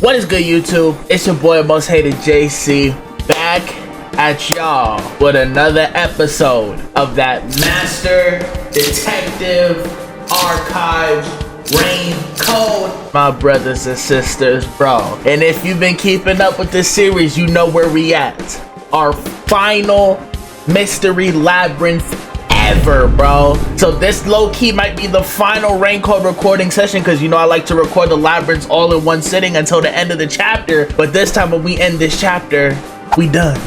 What is good, YouTube? It's your boy Most Hated JC, back at y'all with another episode of that Master Detective Archives Rain Code, my brothers and sisters, bro. And if you've been keeping up with this series, you know where we at. Our final mystery labyrinth ever, bro. So this low-key might be the final rain code recording session, because you know I like to record the labyrinths all in one sitting until the end of the chapter. But this time when we end this chapter, we done.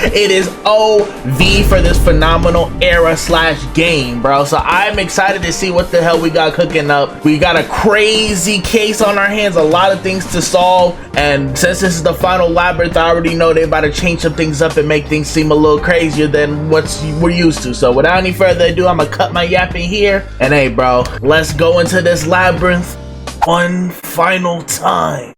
It is OV for this phenomenal era / game, bro. So I'm excited to see what the hell we got cooking up. We got a crazy case on our hands, a lot of things to solve. And since this is the final labyrinth, I already know they're about to change some things up and make things seem a little crazier than what we're used to. So without any further ado, I'm gonna cut my yapping here. And hey, bro, let's go into this labyrinth one final time.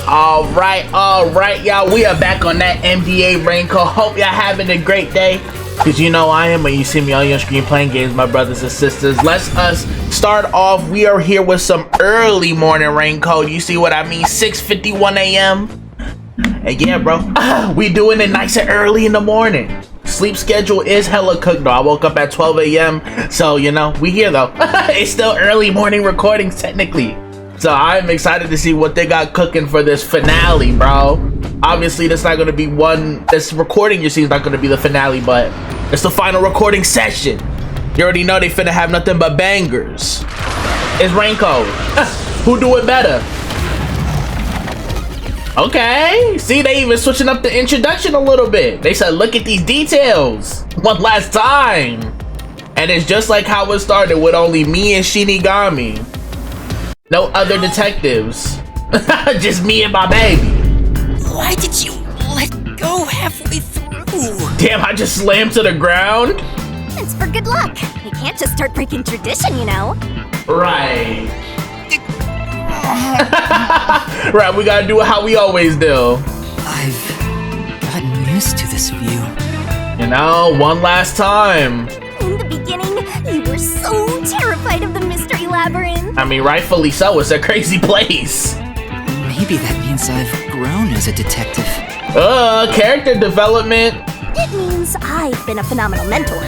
All right, y'all. We are back on that MDA raincoat. Hope y'all having a great day, because you know I am when you see me on your screen playing games, my brothers and sisters. Let's start off. We are here with some early morning raincoat. You see what I mean? 6:51 a.m. And yeah, bro, we doing it nice and early in the morning. Sleep schedule is hella cooked though. I woke up at 12 a.m. So, you know, we here though. It's still early morning recordings technically. So I'm excited to see what they got cooking for this finale, bro. Obviously, this not gonna be this recording you see is not gonna be the finale, but it's the final recording session. You already know they finna have nothing but bangers. It's Raincoat. Who do it better? Okay, see, they even switching up the introduction a little bit. They said, look at these details one last time. And it's just like how it started, with only me and Shinigami. No other detectives. Just me and my baby. Why did you let go halfway through? Damn, I just slammed to the ground? It's for good luck. You can't just start breaking tradition, you know? Right. Right, we gotta do it how we always do. I've gotten used to this view. You know, one last time. In the beginning, you were so terrified of the mystery labyrinth. I mean, rightfully so. It's a crazy place. Maybe that means I've grown as a detective. Character development. It means I've been a phenomenal mentor.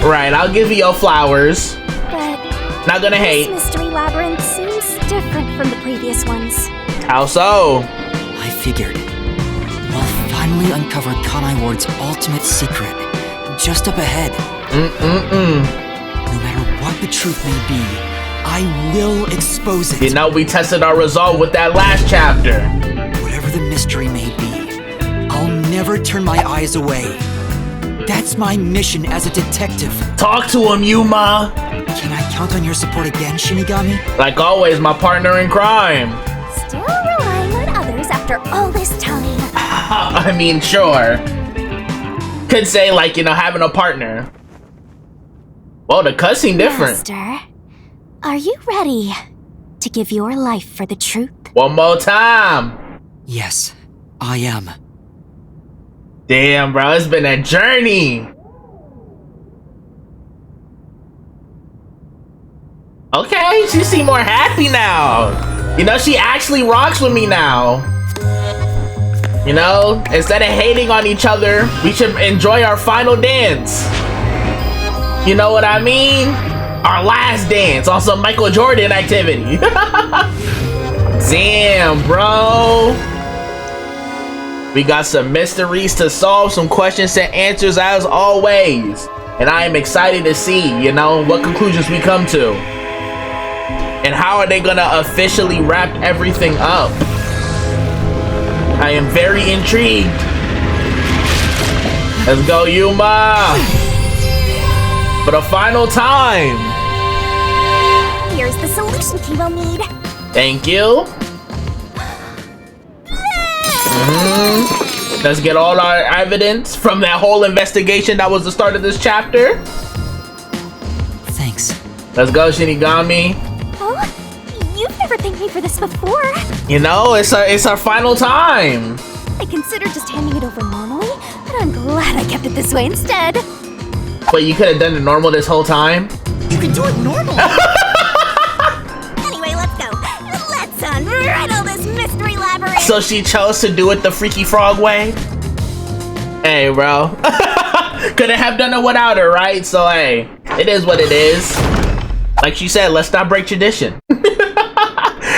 Right, I'll give you your flowers. But not gonna hate. This mystery labyrinth seems different from the previous ones. How so? I figured. We'll finally uncover Kanai Ward's ultimate secret. Just up ahead. No matter what the truth may be, I will expose it. You know, we tested our resolve with that last chapter. Whatever the mystery may be, I'll never turn my eyes away. That's my mission as a detective. Talk to him, Yuma. Can I count on your support again, Shinigami? Like always, my partner in crime. Still relying on others after all this time. I mean, sure. Could say, like, you know, having a partner. Well, the cutscene different. Master, are you ready to give your life for the truth? One more time. Yes, I am. Damn, bro, it's been a journey. Okay, she seems more happy now. You know, she actually rocks with me now. You know, instead of hating on each other, we should enjoy our final dance. You know what I mean? Our last dance on some Michael Jordan activity. Damn, bro. We got some mysteries to solve, some questions to answers as always. And I am excited to see, you know, what conclusions we come to. And how are they gonna officially wrap everything up? I am very intrigued. Let's go, Yuma. For the final time. Here's the solution key we'll need. Thank you. Let's get all our evidence from that whole investigation that was the start of this chapter. Thanks. Let's go, Shinigami. Oh, you've never thanked me for this before. You know, it's our final time. I considered just handing it over normally, but I'm glad I kept it this way instead. But you could have done it normal this whole time? You can do it normal. Anyway, let's go. So she chose to do it the Freaky Frog way? Hey, bro. Couldn't have done it without her, right? So, hey, it is what it is. Like she said, let's not break tradition.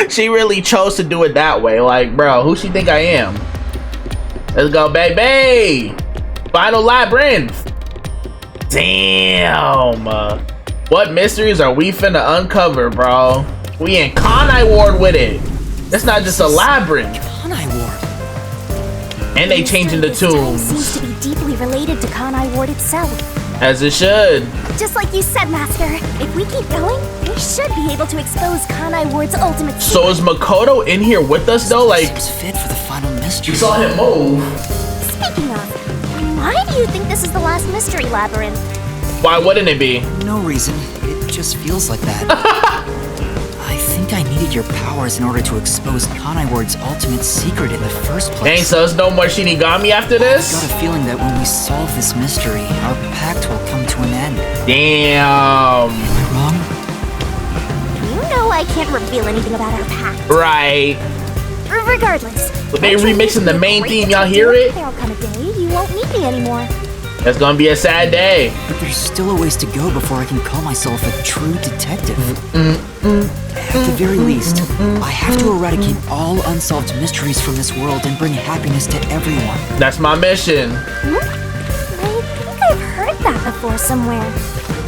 She really chose to do it that way. Like, bro, who she think I am? Let's go, baby. Final labyrinth. Damn. What mysteries are we finna uncover, bro? We in Kanai Ward with it. It's not just a labyrinth. Kanai Ward. And they changing the tunes. Seems to be deeply related to Kanai Ward itself. As it should. Just like you said, Master. If we keep going, we should be able to expose Kanai Ward's ultimate secret. So is Makoto in here with us though? Like, Seems fit for the final mystery. you saw him move. Speaking of, why do you think this is the last mystery labyrinth? Why wouldn't it be? No reason. It just feels like that. I think I needed your powers in order to expose Kanai Ward's ultimate secret in the first place. Dang, so it's no more Shinigami after I've this? got a feeling that when we solve this mystery, our pact will come to an end. Damn. Am I wrong? You know I can't reveal anything about our pact. Right. Regardless. But they I think remixing the you're main great theme, y'all detective. hear it? There'll come a day you won't need me anymore. That's gonna be a sad day. But there's still a ways to go before I can call myself a true detective. At the very least, I have to eradicate all unsolved mysteries from this world and bring happiness to everyone. That's my mission. I think I've heard that before somewhere.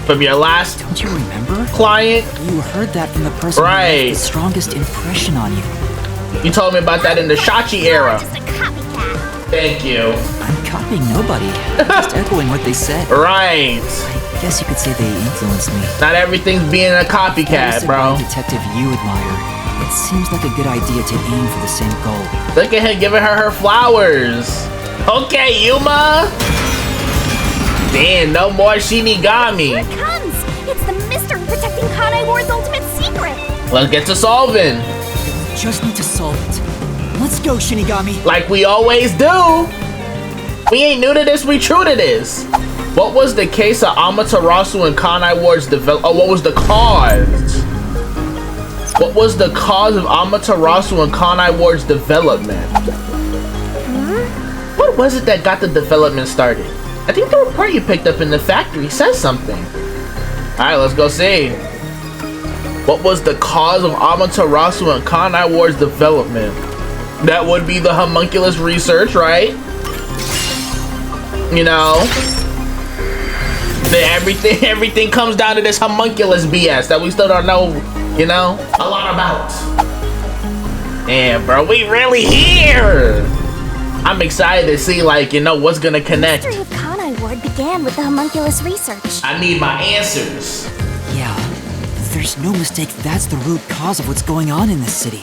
From your last Don't you remember? client, You heard that from the person who Right. left the strongest impression on you. you told me about that in the Shachi era. Just a copycat. Thank you. I'm copying nobody, just echoing what they said. Right. I guess you could say they influenced me. Not everything's being a That is copycat, the bro. great detective you admire. It seems like a good idea to aim for the same goal. Look at him giving her flowers. Okay, Yuma. Damn, no more Shinigami. Here it comes. It's the mystery protecting Kanai Ward's ultimate secret. Let's get to solving. Just need to solve it. Let's go, Shinigami. Like we always do. We ain't new to this, we true to this. What was the case of Amaterasu and Kanai Ward's development? Oh, what was the cause? What was the cause of Amaterasu and Kanai Ward's development? What was it that got the development started? I think the report you picked up in the factory says something. Alright, let's go see. What was the cause of Amaterasu and Kanai Ward's development? That would be the homunculus research, right? You know, everything comes down to this homunculus BS that we still don't know, you know, a lot about. And bro, we really here. I'm excited to see, like, you know, what's gonna connect. The mystery of Kanai Ward began with the homunculus research. I need my answers. Yeah, there's no mistake that's the root cause of what's going on in this city.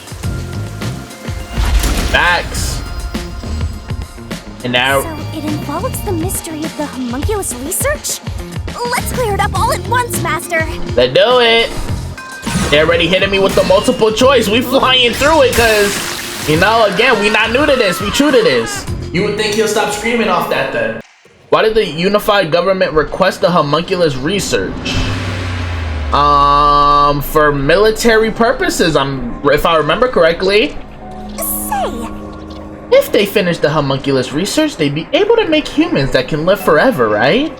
Facts. And now, So it involves the mystery of the homunculus research? Let's clear it up all at once, Master. let's do it. They already hitting me with the multiple choice. We flying through it, cause, you know, again, we not new to this. We true to this. You would think he'll stop screaming off that then. Why did the unified government request the homunculus research? For military purposes, if I remember correctly. Say, If they finish the homunculus research, they'd be able to make humans that can live forever, right?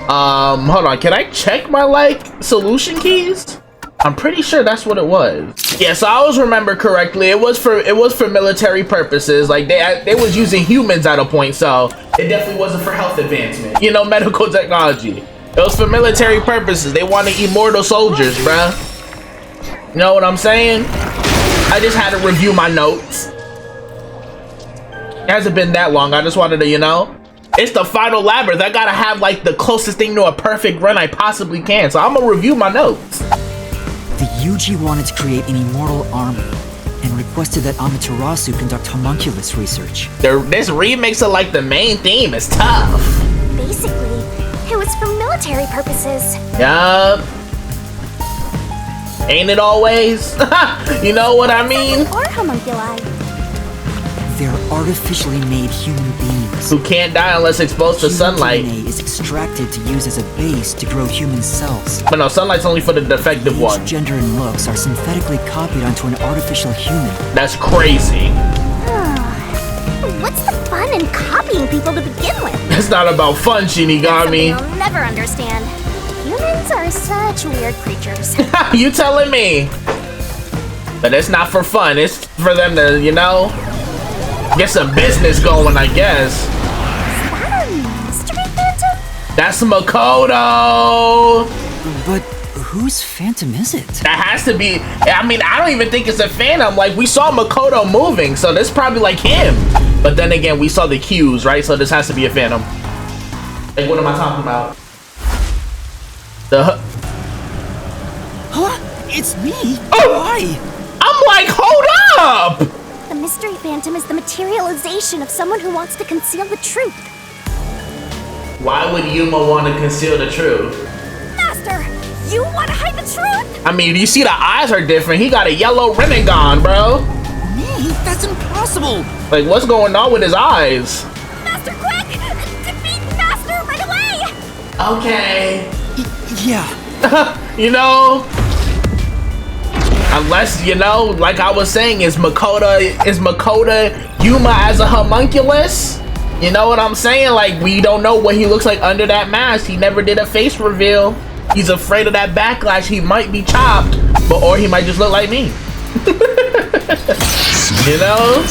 Hold on, can I check my, like, solution keys? I'm pretty sure that's what it was. Yeah, so I always remember correctly, it was for military purposes. Like, they was using humans at a point, so it definitely wasn't for health advancement. You know, medical technology. It was for military purposes. They wanted immortal soldiers, bruh. You know what I'm saying? I just had to review my notes. It hasn't been that long. I just wanted to, you know, it's the final labyrinth. I gotta have like the closest thing to a perfect run I possibly can. So I'm gonna review my notes. The UG wanted to create an immortal army and requested that Amaterasu conduct homunculus research. This remix of like the main theme is tough. basically, it was for military purposes. Yup. Ain't it always? You know what I mean? Or homunculi. They are artificially made human beings. Who can't die unless exposed to Human sunlight. DNA is extracted to use as a base to grow human cells. But no, sunlight's only for the defective Age, ones. gender, and looks are synthetically copied onto an artificial human. That's crazy. What's the fun in copying people to begin with? It's not about fun, Shinigami. Something I'll never understand. Humans are such weird creatures. You telling me? But it's not for fun. It's for them to, you know, get some business going, I guess. Is that a mystery phantom? That's Makoto. But whose phantom is it? That has to be. I mean, I don't even think it's a phantom. Like, we saw Makoto moving, so this is probably like him. But then again, we saw the cues, right? So this has to be a phantom. Like, what am I talking about? Huh? It's me? Oh! Why? I'm like, hold up! The mystery phantom is the materialization of someone who wants to conceal the truth. Why would Yuma want to conceal the truth? Master, you want to hide the truth? I mean, you see the eyes are different. He got a yellow Rinnegan, bro. Me? That's impossible! Like, what's going on with his eyes? Master, quick! Defeat Master right away! Okay. Yeah. You know, unless, you know, like I was saying, is Makoto Yuma as a homunculus? You know what I'm saying? Like, we don't know what he looks like under that mask. He never did a face reveal. He's afraid of that backlash. He might be chopped, or he might just look like me. You know?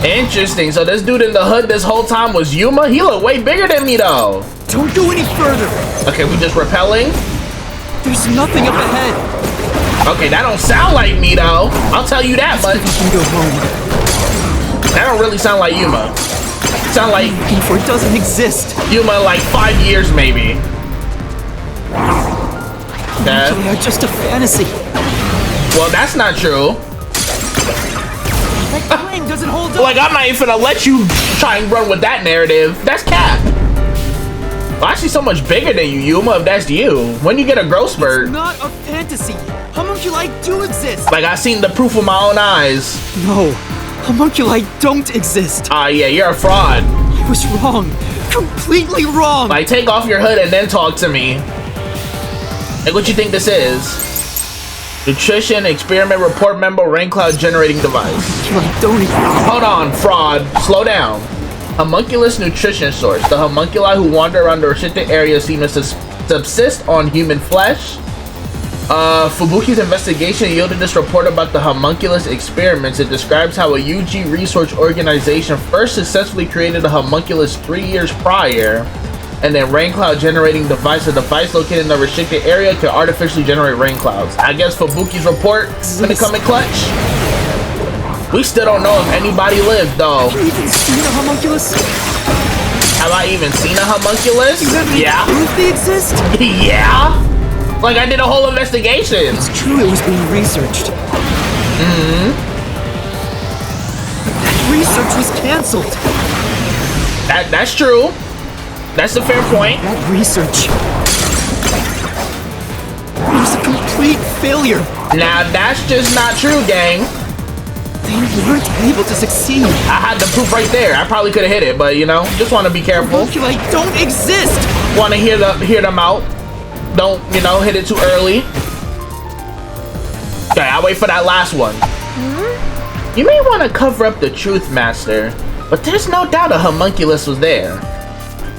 Interesting. So this dude in the hood this whole time was Yuma? He looked way bigger than me though. Don't go any further! Okay, we just repelling? There's nothing up ahead! Okay, that don't sound like me though. I'll tell you that, but We can go home. that don't really sound like Yuma. Sound like Looking for it doesn't exist. Yuma like 5 years maybe. Okay. They are just a fantasy. Well, that's not true. That claim doesn't hold up. Like, I'm not even gonna let you try and run with that narrative. That's cap. Well, actually so much bigger than you, Yuma, if that's you. When you get a growth spurt. It's not a fantasy. Homunculi do exist. Like, I seen the proof with my own eyes. No, homunculi don't exist. Ah, yeah, you're a fraud. I was wrong. Completely wrong. Like, take off your hood and then talk to me. Like, what you think this is? Nutrition experiment report member rain cloud generating device. Homunculi don't exist. Hold on, fraud. Slow down. Homunculus nutrition source. The homunculi who wander around the restricted area seem to subsist on human flesh. Fubuki's investigation yielded this report about the homunculus experiments. It describes how a UG research organization first successfully created a homunculus 3 years prior, and then rain cloud generating device. A device located in the restricted area could artificially generate rain clouds. I guess Fubuki's report is gonna come in clutch. We still don't know if anybody lived though. Have you even seen a homunculus? Have I even seen a homunculus? You have any Yeah. proof they exist? Yeah. Like, I did a whole investigation. It's true it was being researched. That research was cancelled. That's true. That's a fair point. That research was a complete failure. Now that's just not true, gang. They weren't able to succeed. I had the proof right there. I probably could have hit it, but you know, just want to be careful. Homunculi don't exist. Want to hear them out. Don't, you know, hit it too early. Okay, I'll wait for that last one. You may want to cover up the truth, Master, but there's no doubt a homunculus was there.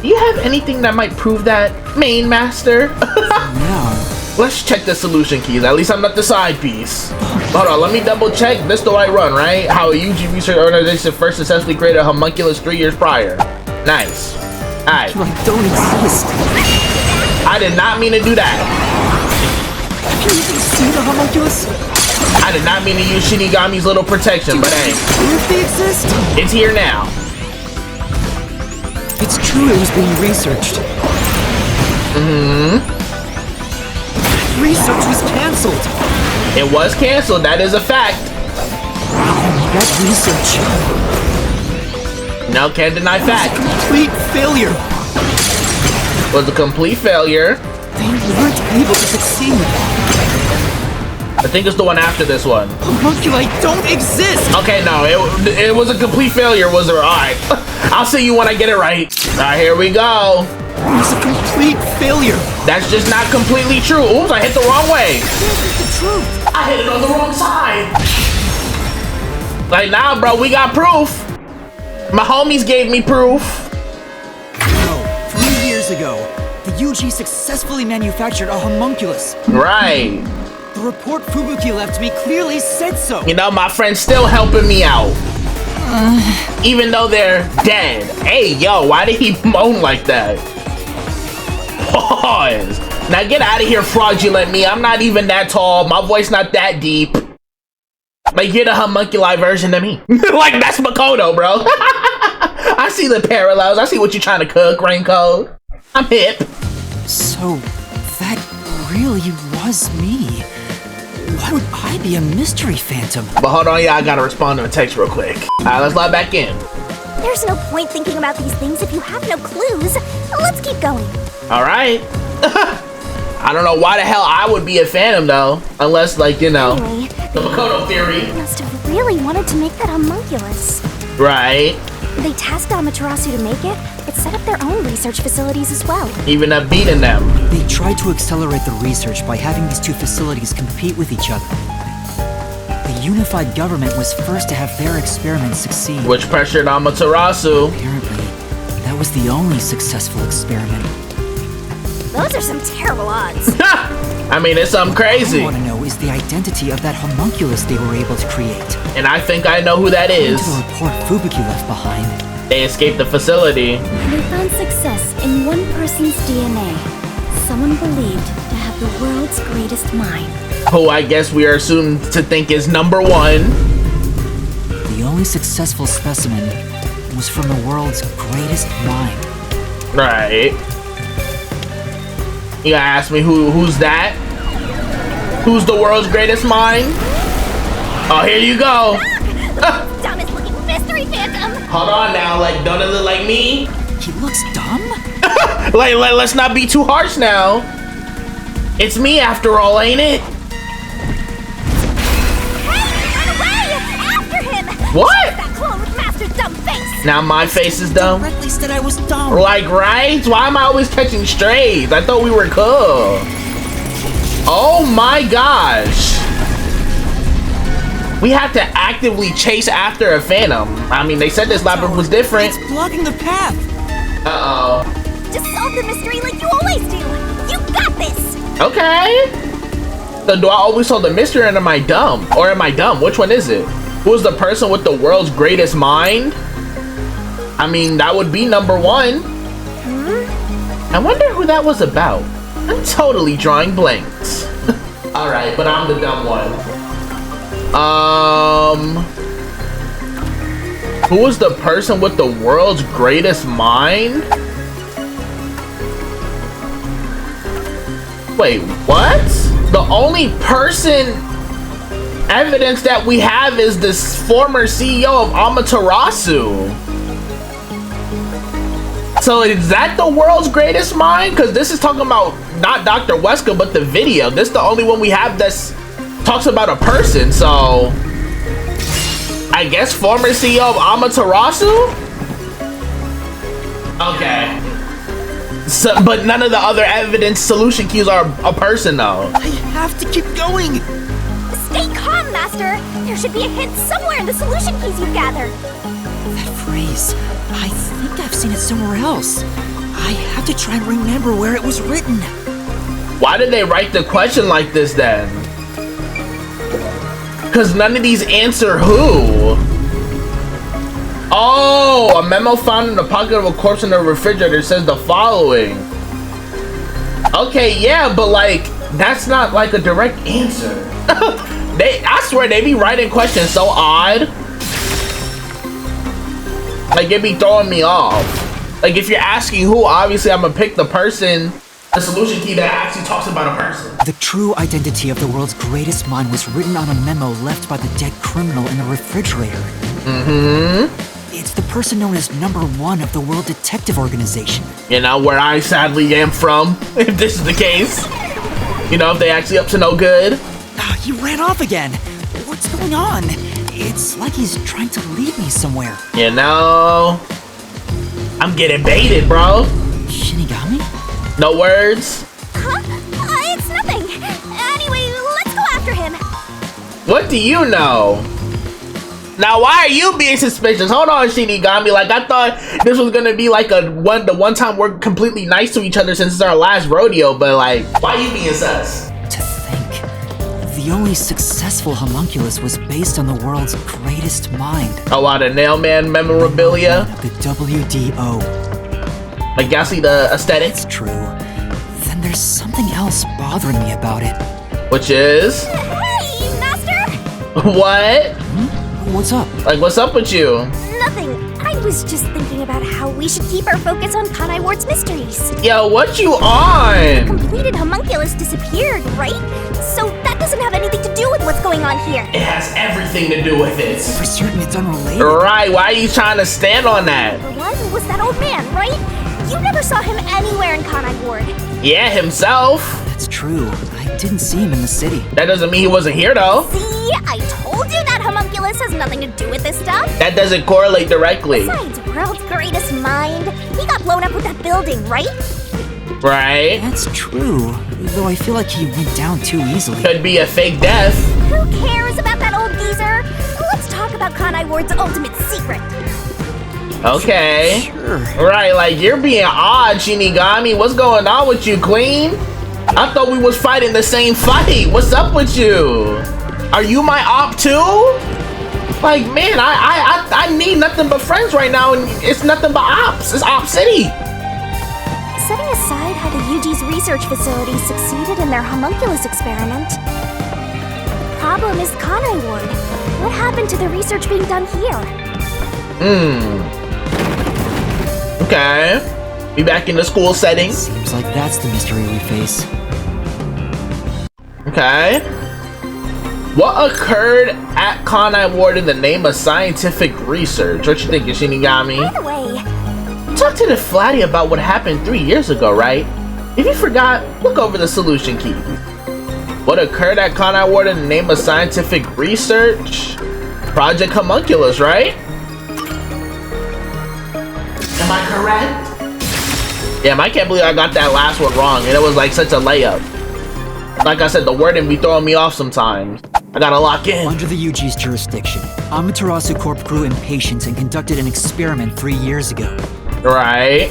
Do you have anything that might prove that, main Master? No. Let's check the solution keys. At least I'm not the side piece. Hold on, let me double check. This the right run, right? How a UG research organization first successfully created a homunculus 3 years prior. Nice. Alright. Homunculi don't exist. I did not mean to do that. Have you even seen a homunculus? I did not mean to use Shinigami's little protection, but hey, Proof they exist? it's here now. It's true it was being researched. Research was cancelled. It was canceled, that is a fact. That research No, can't deny fact. complete failure. Was a complete failure. They weren't able to succeed. I think it's the one after this one. Homunculi don't exist! Okay, no, it was a complete failure, was it? Alright. I'll see you when I get it right. Alright, here we go. It was a complete failure. That's just not completely true. Oops, I hit the wrong way. This is the truth. I hit it on the wrong side. Like, nah, bro, we got proof. My homies gave me proof. No, 3 years ago, the UG successfully manufactured a homunculus. Right. The report Fubuki left me clearly said so. You know, my friend's still helping me out. Even though they're dead. Hey, yo, why did he moan like that? Pause. Now get out of here, fraudulent me. I'm not even that tall. My voice not that deep. Like, you're the homunculi version of me. Like, that's Makoto, bro. I see the parallels. I see what you're trying to cook, Raincoat. I'm hip. So, that really was me. Why would I be a mystery phantom? But hold on, yeah, I gotta respond to a text real quick. Alright, let's log back in. There's no point thinking about these things if you have no clues. Let's keep going. Alright. I don't know why the hell I would be a phantom, though. Unless, like, you know, Anyway, the Makoto theory. they must have really wanted to make that homunculus. Right. They tasked Amaterasu to make it. It set up their own research facilities as well. Even up beating them. They tried to accelerate the research by having these two facilities compete with each other. The unified government was first to have their experiments succeed. Which pressured Amaterasu. Apparently, that was the only successful experiment. Those are some terrible odds. I mean, it's something What I crazy. want to know is the identity of that homunculus they were able to create. And I think I know who that is. To the report Fubuki left behind, They escaped the facility. They found success in one person's DNA. Someone believed to have the world's greatest mind. Who I guess we are assumed to think is number one. the only successful specimen was from the world's greatest mind. Right. You gotta ask me who's that? Who's the world's greatest mind? Oh, here you go. Dumbest looking mystery phantom. Hold on now, like, don't it look like me? He looks dumb? Let's not be too harsh now. It's me after all, ain't it? Hey, run away! After him! What? That clone with Master's dumb face. Now my face is dumb. Directly said I was dumb. Like, right? Why am I always catching strays? I thought we were cool. Oh my gosh. We have to actively chase after a phantom. I mean, they said this labyrinth was different. It's blocking the path. Uh-oh. Just solve the mystery like you always do. You got this. Okay. So do I always solve the mystery or am I dumb? Or am I dumb? Which one is it? Who's the person with the world's greatest mind? I mean, that would be number one. I wonder who that was about. I'm totally drawing blanks. Alright, but I'm the dumb one. Who was the person with the world's greatest mind? Wait, what? The only person evidence that we have is this former CEO of Amaterasu. So is that the world's greatest mind? Because this is talking about not Dr. Wesker, but the video. This is the only one we have that's talks about a person. So I guess former CEO of Amaterasu? Okay. So, but none of the other evidence solution keys are a person though. I have to keep going. Stay calm, Master. There should be a hint somewhere in the solution keys you've gathered. That phrase, I think I've seen it somewhere else. I have to try and remember where it was written. Why did they write the question like this then? Because none of these answer who. Oh, a memo found in the pocket of a corpse in the refrigerator says the following. Okay, yeah, but like, that's not like a direct answer. I swear they be writing questions so odd. Like, it be throwing me off. Like, if you're asking who, obviously I'm gonna pick the person, the solution key that actually talks about a person. The true identity of the world's greatest mind was written on a memo left by the dead criminal in the refrigerator. It's the person known as number 1 of the World Detective Organization. You know, where I sadly am from, if this is the case. You know, if they actually up to no good. He ran off again. What's going on? It's like he's trying to lead me somewhere. You know, I'm getting baited, bro. Shinigami? No words? Huh? It's nothing. Anyway, let's go after him. What do you know? Now, why are you being suspicious? Hold on, Shinigami. Like, I thought this was gonna be like the one time we're completely nice to each other since it's our last rodeo, but like, why you being sus? To think, the only successful homunculus was based on the world's greatest mind. A lot of Nailman memorabilia. The WDO. Like, y'all see the aesthetic? It's true. Then there's something else bothering me about it. Which is? Hey, Master! What? What's up? Like, what's up with you? Nothing. I was just thinking about how we should keep our focus on Kanai Ward's mysteries. Yo, what you on? Completed homunculus disappeared, right? So that doesn't have anything to do with what's going on here. It has everything to do with it. For certain it's unrelated. Right, why are you trying to stand on that? For one was that old man, right? You never saw him anywhere in Kanai Ward. Yeah, himself. That's true. I didn't see him in the city. That doesn't mean he wasn't here, though. See, I told you that homunculus has nothing to do with this stuff. That doesn't correlate directly. Besides, world's greatest mind. He got blown up with that building, right? Right? That's true. Though I feel like he went down too easily. Could be a fake death. Who cares about that old geezer? Let's talk about Kanai Ward's ultimate secret. Okay. Sure. Right, like, you're being odd, Shinigami. What's going on with you, queen? I thought we was fighting the same fight. What's up with you? Are you my op too? Like, man, I need nothing but friends right now, and it's nothing but ops. It's Op City. Setting aside how the UG's research facility succeeded in their homunculus experiment, the problem is Kanai Ward. What happened to the research being done here? Okay. Be back in the school setting. Seems like that's the mystery we face. Okay. What occurred at Kanai Ward in the name of scientific research? What you thinking, Shinigami? By the way, Talk to the Flatty about what happened 3 years ago, right? If you forgot, look over the solution key. What occurred at Kanai Ward in the name of scientific research? Project Homunculus, right? Am I correct? Damn, I can't believe I got that last one wrong, and it was like such a layup. Like I said, the wording be throwing me off sometimes. I gotta lock in. Under the UG's jurisdiction, Amaterasu Corp grew impatient and conducted an experiment 3 years ago. Right.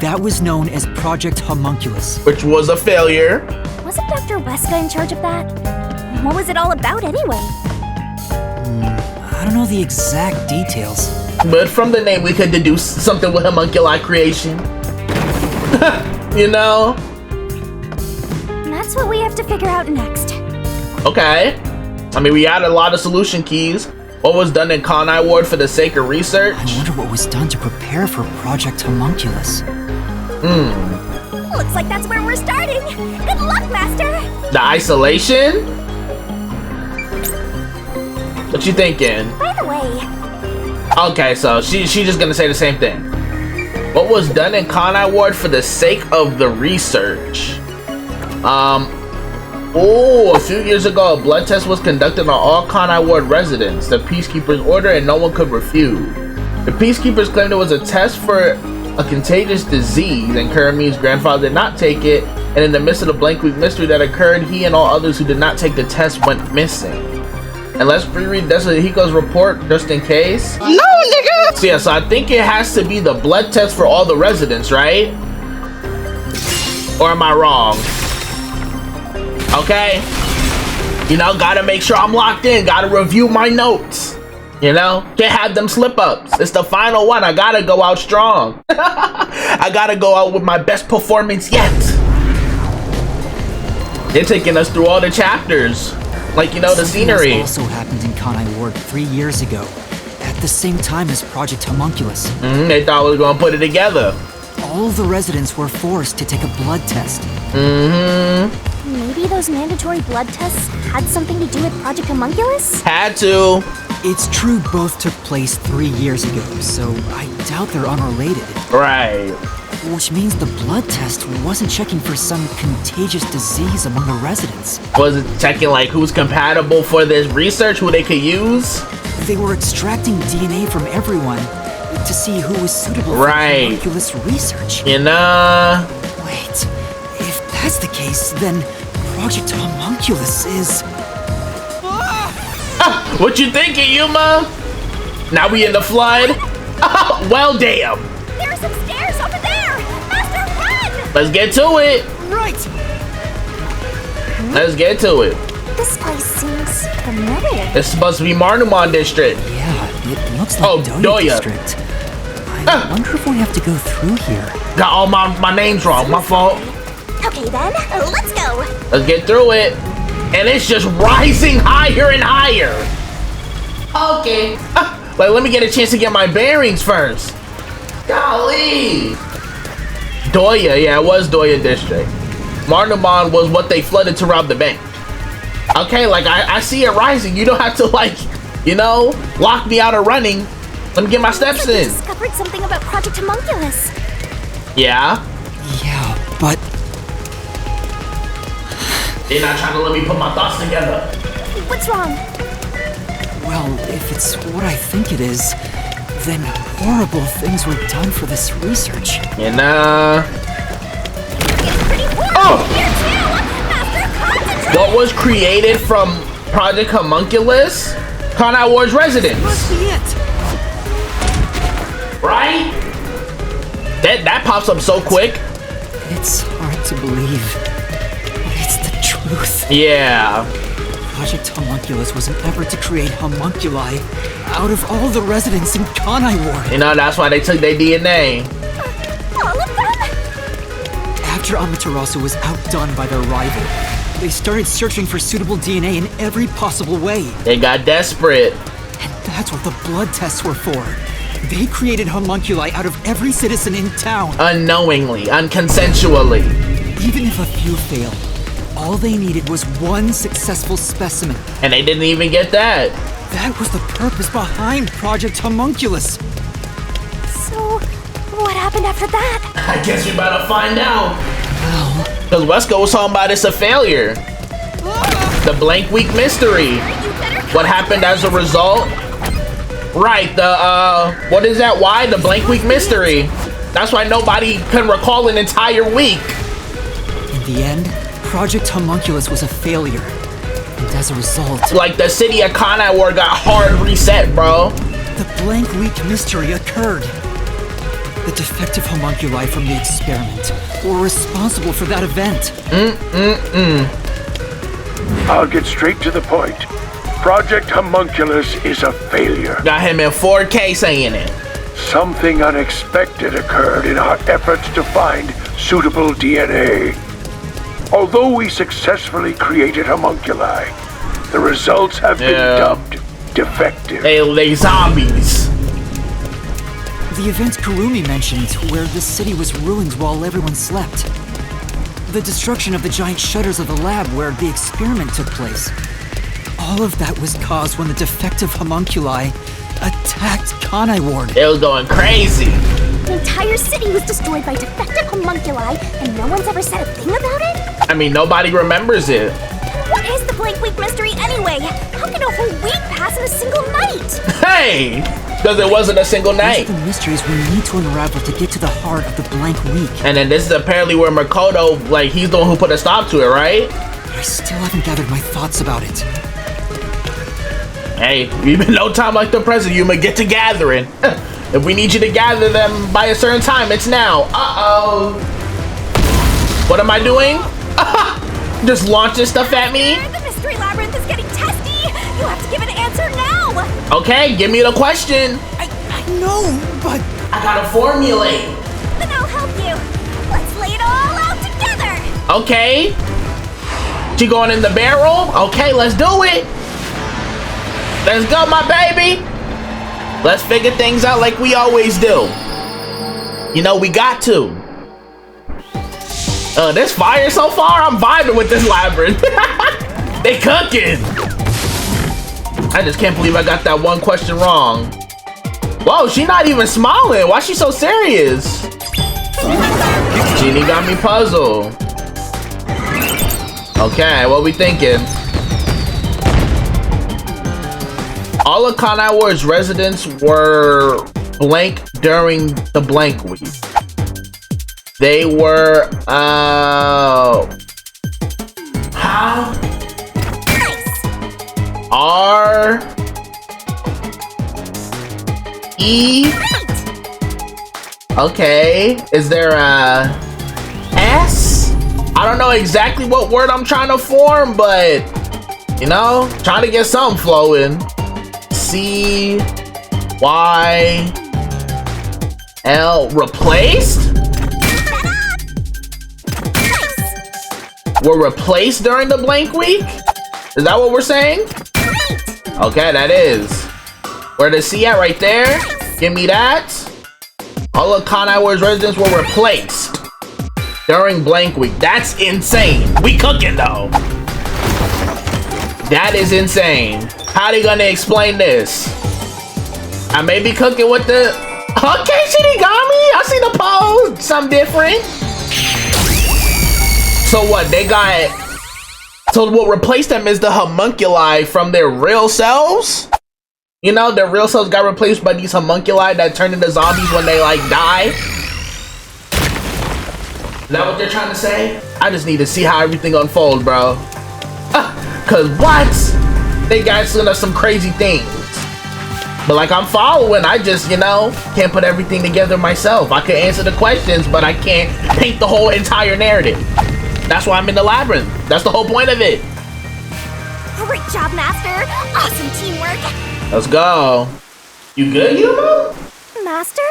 That was known as Project Homunculus. Which was a failure. wasn't Dr. Weska in charge of that? What was it all about anyway? I don't know the exact details. But from the name, we could deduce something with homunculi creation. You know? That's what we have to figure out next. Okay. I mean, we had a lot of solution keys. What was done in Kanai Ward for the sake of research? I wonder what was done to prepare for Project Homunculus. Looks like that's where we're starting. Good luck, Master. The isolation? What you thinking? By the way, Okay, so she's just gonna say the same thing. What was done in Kanai Ward for the sake of the research? A few years ago, a blood test was conducted on all Kanai Ward residents. The Peacekeepers ordered and no one could refuse. The Peacekeepers claimed it was a test for a contagious disease, and Kurami's grandfather did not take it, and in the midst of the blank week mystery that occurred, he and all others who did not take the test went missing. And let's reread Hiko's report just in case. No, nigga! So yeah, so I think it has to be the blood test for all the residents, right? Or am I wrong? Okay? You know, gotta make sure I'm locked in. Gotta review my notes. You know? Can't have them slip-ups. It's the final one. I gotta go out strong. I gotta go out with my best performance yet. They're taking us through all the chapters. Like, you know, the scenery. Something else also happened in Kanai Ward 3 years ago, at the same time as Project Homunculus. They thought we were gonna put it together. All the residents were forced to take a blood test. maybe those mandatory blood tests had something to do with Project Homunculus? Had to. It's true both took place 3 years ago, so I doubt they're unrelated. Right. Which means the blood test wasn't checking for some contagious disease among the residents. Was it checking like who's compatible for this research, who they could use? They were extracting DNA from everyone to see who was suitable for homunculus research. You know? Wait, if that's the case, then Project Homunculus is... What you thinking, Yuma? Now we in the flood? Well, damn. There are some stairs over there! Master, run! Let's get to it. Right! Let's get to it. This place seems familiar. It's supposed to be Marnumon District. Yeah, it looks like Doya District. I wonder if we have to go through here. Got all my names wrong, my fault. Okay then, let's go. Let's get through it. And it's just rising higher and higher. Okay. Wait, let me get a chance to get my bearings first. Golly. Doya, yeah, it was Doya District. Marnumon was what they flooded to rob the bank. Okay, like I see it rising. You don't have to like, you know, lock me out of running. Let me get my steps in. in. Discovered something about Project Homunculus. Yeah? Yeah, but... They're not trying to let me put my thoughts together. What's wrong? Well, if it's what I think it is, then horrible things were done for this research. You know? It's pretty horrible here too! Master, concentrate! What was created from Project Homunculus? Kanai Ward's residence. Must be it. Right? That pops up so quick. It's hard to believe, but it's the truth. Yeah. Project Homunculus was an effort to create homunculi out of all the residents in Kanai Ward. You know, that's why they took their DNA. All of them? After Amaterasu was outdone by their rival, they started searching for suitable DNA in every possible way. They got desperate. And that's what the blood tests were for. They created homunculi out of every citizen in town. Unknowingly, unconsensually. Even if a few failed, all they needed was one successful specimen. And they didn't even get that. That was the purpose behind Project Homunculus. So, what happened after that? I guess we better find out. Well... Because Wesco was talking about it's a failure. The blank week mystery. What happened as a result? Right, what is that? Why? The blank week mystery. That's why nobody can recall an entire week. In the end, Project Homunculus was a failure. And as a result... Like the city of Kanai Ward got hard reset, bro. The blank week mystery occurred. The defective homunculi from the experiment were responsible for that event. I'll get straight to the point. Project Homunculus is a failure. Got him in 4K saying it. Something unexpected occurred in our efforts to find suitable DNA. Although we successfully created homunculi, the results have been dubbed defective. They zombies. The event Kurumi mentioned, where the city was ruined while everyone slept. The destruction of the giant shutters of the lab where the experiment took place. All of that was caused when the defective homunculi attacked Kanai Ward. It was going crazy. The entire city was destroyed by defective homunculi, and no one's ever said a thing about it? I mean, nobody remembers it. What is the blank week mystery anyway? How can a whole week pass in a single night? Hey! Because it wasn't a single night. These are the mysteries we need to unravel to get to the heart of the blank week. And then this is apparently where Makoto, like, he's the one who put a stop to it, right? But I still haven't gathered my thoughts about it. Hey, even no time like the present, you may get to gathering. If we need you to gather them by a certain time, it's now. Uh-oh. What am I doing? Just launching stuff at me? The mystery labyrinth is getting testy. You have to give an answer now. Okay, give me the question. I know, but... I gotta formulate. Then I'll help you. Let's lay it all out together. Okay. She going in the barrel? Okay, let's do it. Let's go, my baby. Let's figure things out like we always do. You know, we got to. This fire so far, I'm vibing with this labyrinth. They cooking. I just can't believe I got that one question wrong. Whoa, she not even smiling. Why is she so serious? Shinigami puzzle. Okay, what we thinking? All of Kanai Ward's residents were blank during the blank week. They were, how? R E. Okay, is there a S? I don't know exactly what word I'm trying to form, but you know, trying to get something flowing. C Y L, replaced? Were replaced during the blank week? Is that what we're saying? Okay, that is. Where the C at? Right there? Give me that. All of Kanai Ward's residents were replaced during blank week. That's insane. We cooking though. That is insane. How they gonna explain this? I may be cooking with the... Okay, Shinigami, I see the pose. Something different. So what, they got... So what replaced them is the homunculi from their real selves? You know, their real selves got replaced by these homunculi that turn into zombies when they, like, die? Is that what they're trying to say? I just need to see how everything unfolds, bro. Cause what? They got some crazy things. But like, I'm following, I just, you know, can't put everything together myself. I can answer the questions, but I can't paint the whole entire narrative. That's why I'm in the labyrinth. That's the whole point of it. Great job, Master. Awesome teamwork. Let's go. You good, Yuma? Master?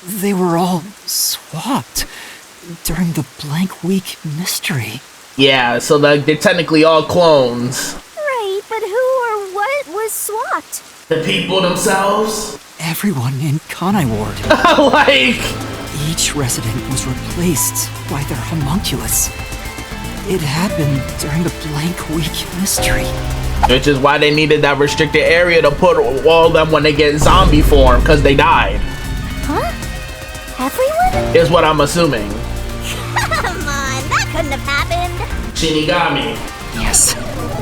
They were all swapped during the blank week mystery. Yeah, so they're technically all clones. Right, but who or what was swapped? The people themselves? Everyone in Kanai Ward. Like... Each resident was replaced by their homunculus. It happened during the blank week mystery. Which is why they needed that restricted area to put all of them when they get zombie form, because they died. Huh? Everyone? Is what I'm assuming. Come on, that couldn't have happened. Shinigami. Yes,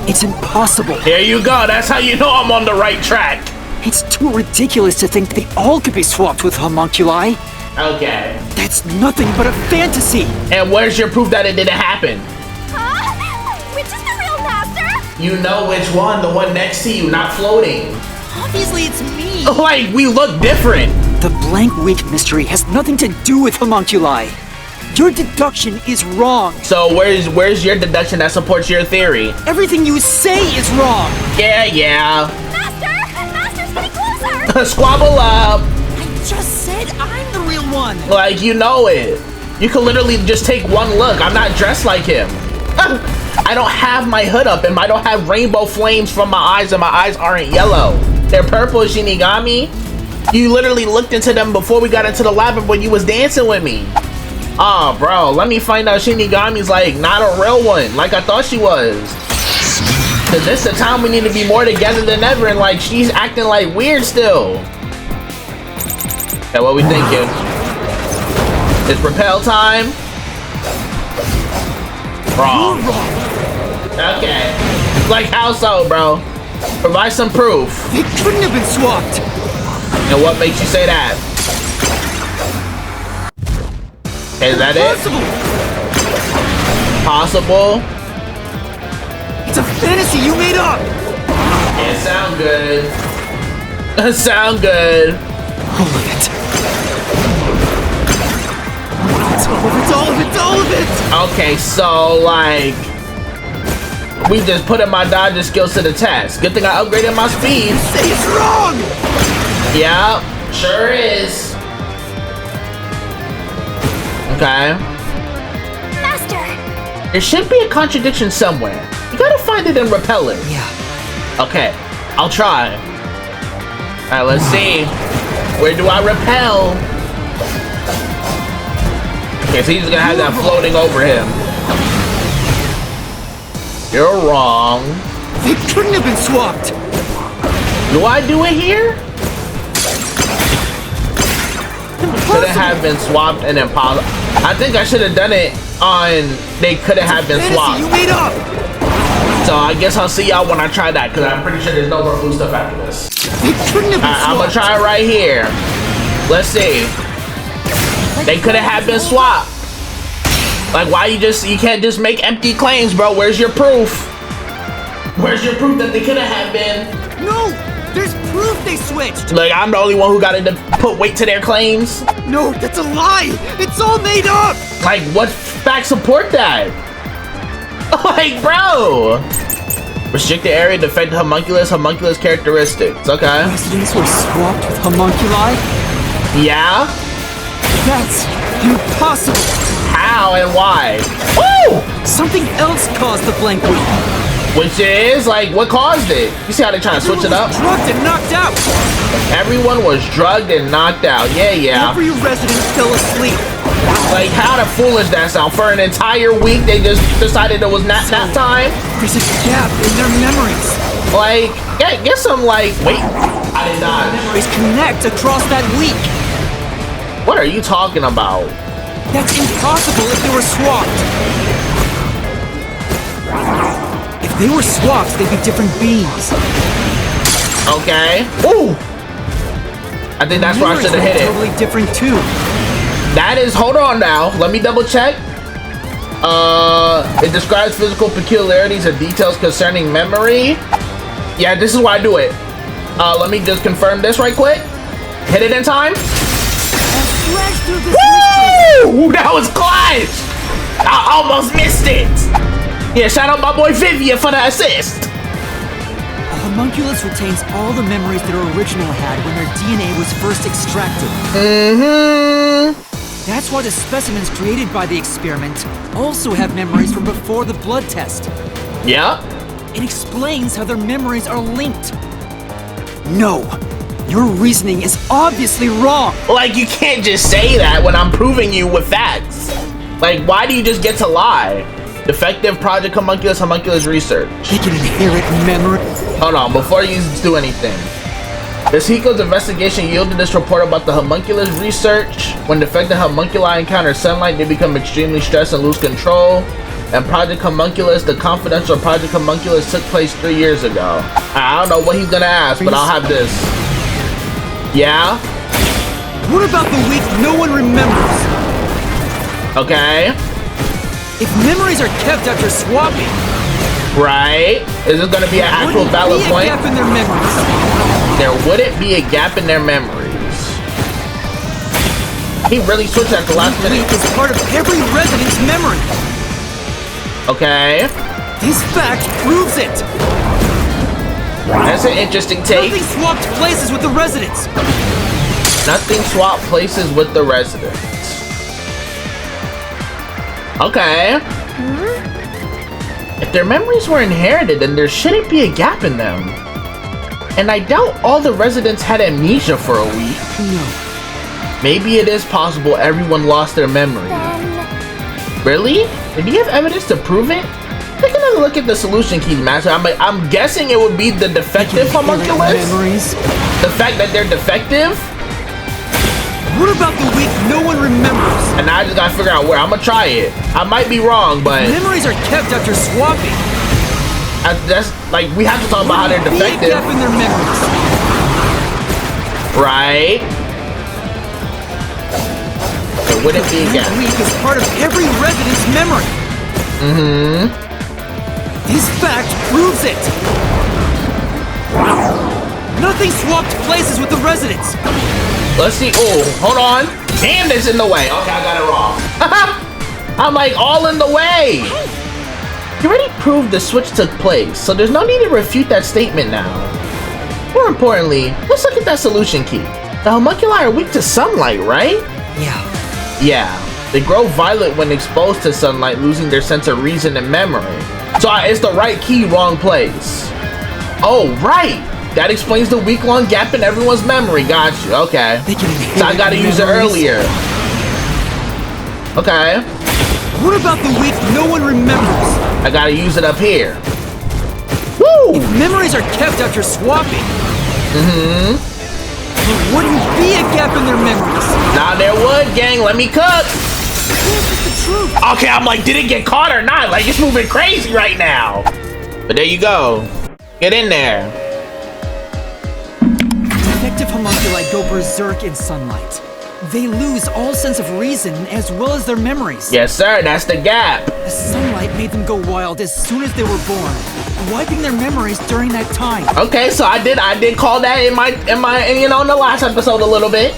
it's impossible. There you go, that's how you know I'm on the right track. It's too ridiculous to think they all could be swapped with homunculi. Okay. That's nothing but a fantasy. And where's your proof that it didn't happen? Huh? Which is the real Master? You know which one, the one next to you, not floating. Obviously it's me. Like, we look different. The blank week mystery has nothing to do with homunculi. Your deduction is wrong. So where's your deduction that supports your theory? Everything you say is wrong. Yeah. Master! Master's getting closer! Squabble up. I just said I'm the real one. Like, you know it. You can literally just take one look. I'm not dressed like him. I don't have my hood up and I don't have rainbow flames from my eyes and my eyes aren't yellow. They're purple, Shinigami. You literally looked into them before we got into the lab when you was dancing with me. Oh, bro, let me find out Shinigami's like not a real one, like I thought she was. Cause this is the time we need to be more together than ever, and like she's acting like weird still. Okay, what we thinking? It's repel time. Wrong. Okay. Like how so, bro? Provide some proof. They couldn't have been swapped. And what makes you say that? Is that Impossible. it? Possible? It's a fantasy you made up. It sound good. It sound good. All of it. It's all of it. Okay, so like we just putting my dodging skills to the test. Good thing I upgraded my speed. Say it's wrong. Yeah, sure is. Okay. Master! There should be a contradiction somewhere. You gotta find it in repelling. Yeah. Okay, I'll try. Alright, let's see. Where do I repel? Okay, so he's just gonna have that floating over him. You're wrong. They couldn't have been swapped. Do I do it here? couldn't have been swapped and impossible. I think I should have done it on they couldn't have been swapped. You made up. So I guess I'll see y'all when I try that, because I'm pretty sure there's no more blue stuff after this. They couldn't have been I'm gonna try it right here. Let's see. They couldn't have been swapped. Like, why you can't just make empty claims, bro? Where's your proof? Where's your proof that they couldn't have been? No, there's proof they switched. Like, I'm the only one who got to put weight to their claims? No, that's a lie. It's all made up. Like, what facts support that? Like, bro. Restricted area, defect homunculus characteristics. Okay. Residents were swapped with homunculi? Yeah? That's impossible. How and why? Woo! Something else caused the blank week. Which is, like, what caused it? You see how they trying to switch it up? Drugged and knocked out. Everyone was drugged and knocked out. Yeah. Every resident fell asleep. Like, how the foolish that sound? For an entire week, they just decided it was nap time? There's a gap in their memories. Like, get some, like, wait. I did not. Memories connect across that week. What are you talking about? That's impossible if they were swapped. If they were swapped, they'd be different beings. Okay. Ooh! I think that's where I should have hit it. Totally different too. That is, hold on now. Let me double check. It describes physical peculiarities and details concerning memory. Yeah, this is why I do it. Let me just confirm this right quick. Hit it in time. Woo! That was clutch! I almost missed it. Yeah, shout out my boy Vivian for the assist. A homunculus retains all the memories their original had when their DNA was first extracted. That's why the specimens created by the experiment also have memories from before the blood test. Yeah. It explains how their memories are linked. No, your reasoning is obviously wrong. Like, you can't just say that when I'm proving you with facts. Like, why do you just get to lie? Defective Project Homunculus research. They can inherit memory. Hold on, before you do anything. The Hiko's investigation yielded this report about the homunculus research. When defective homunculi encounter sunlight, they become extremely stressed and lose control. And Project Homunculus, the confidential Project Homunculus, took place 3 years ago. I don't know what he's gonna ask, but I'll have this. Yeah? What about the week no one remembers? Okay. If memories are kept after swapping, right? Is this gonna be an actual valid point? Gap in their memories. There wouldn't be a gap in their memories. He really switched at the last minute. Week is part of every resident's memory. Okay. This fact proves it. That's an interesting take. Nothing swapped places with the residents. Nothing swapped places with the residents. Okay. If their memories were inherited, then there shouldn't be a gap in them. And I doubt all the residents had amnesia for a week. No. Maybe it is possible everyone lost their memory. Really? Do you have evidence to prove it? Take another look at the solution keys, Master. I'm guessing it would be the defective homunculus? Memories. The fact that they're defective? What about the week no one remembers? And now I just gotta figure out where. I'm gonna try it. I might be wrong, but memories are kept after swapping. that's like, we have to talk about how they're defective. Be a gap in their memories. Right? It wouldn't be a gap. Week is part of every resident's memory. This fact proves it. Nothing swapped places with the residents. Let's see. Oh, hold on. Damn, this in the way. Okay, I got it wrong. I'm like all in the way. You already proved the switch took place, so there's no need to refute that statement now. More importantly, let's look at that solution key. The homunculi are weak to sunlight, right? Yeah. They grow violet when exposed to sunlight, losing their sense of reason and memory. So it's the right key, wrong place. Oh, right. That explains the week-long gap in everyone's memory. Got you. Okay. So I gotta use it earlier. Okay. What about the week no one remembers? I gotta use it up here. Woo! If memories are kept after swapping, There wouldn't be a gap in their memories. Nah, there would, gang. Let me cook. This is the truth. Okay, I'm like, did it get caught or not? Like, it's moving crazy right now. But there you go. Get in there. Defective homunculi go berserk in sunlight. They lose all sense of reason as well as their memories. Yes, sir. That's the gap. The sunlight made them go wild as soon as they were born, wiping their memories during that time. Okay, so I did call that in my in the last episode a little bit.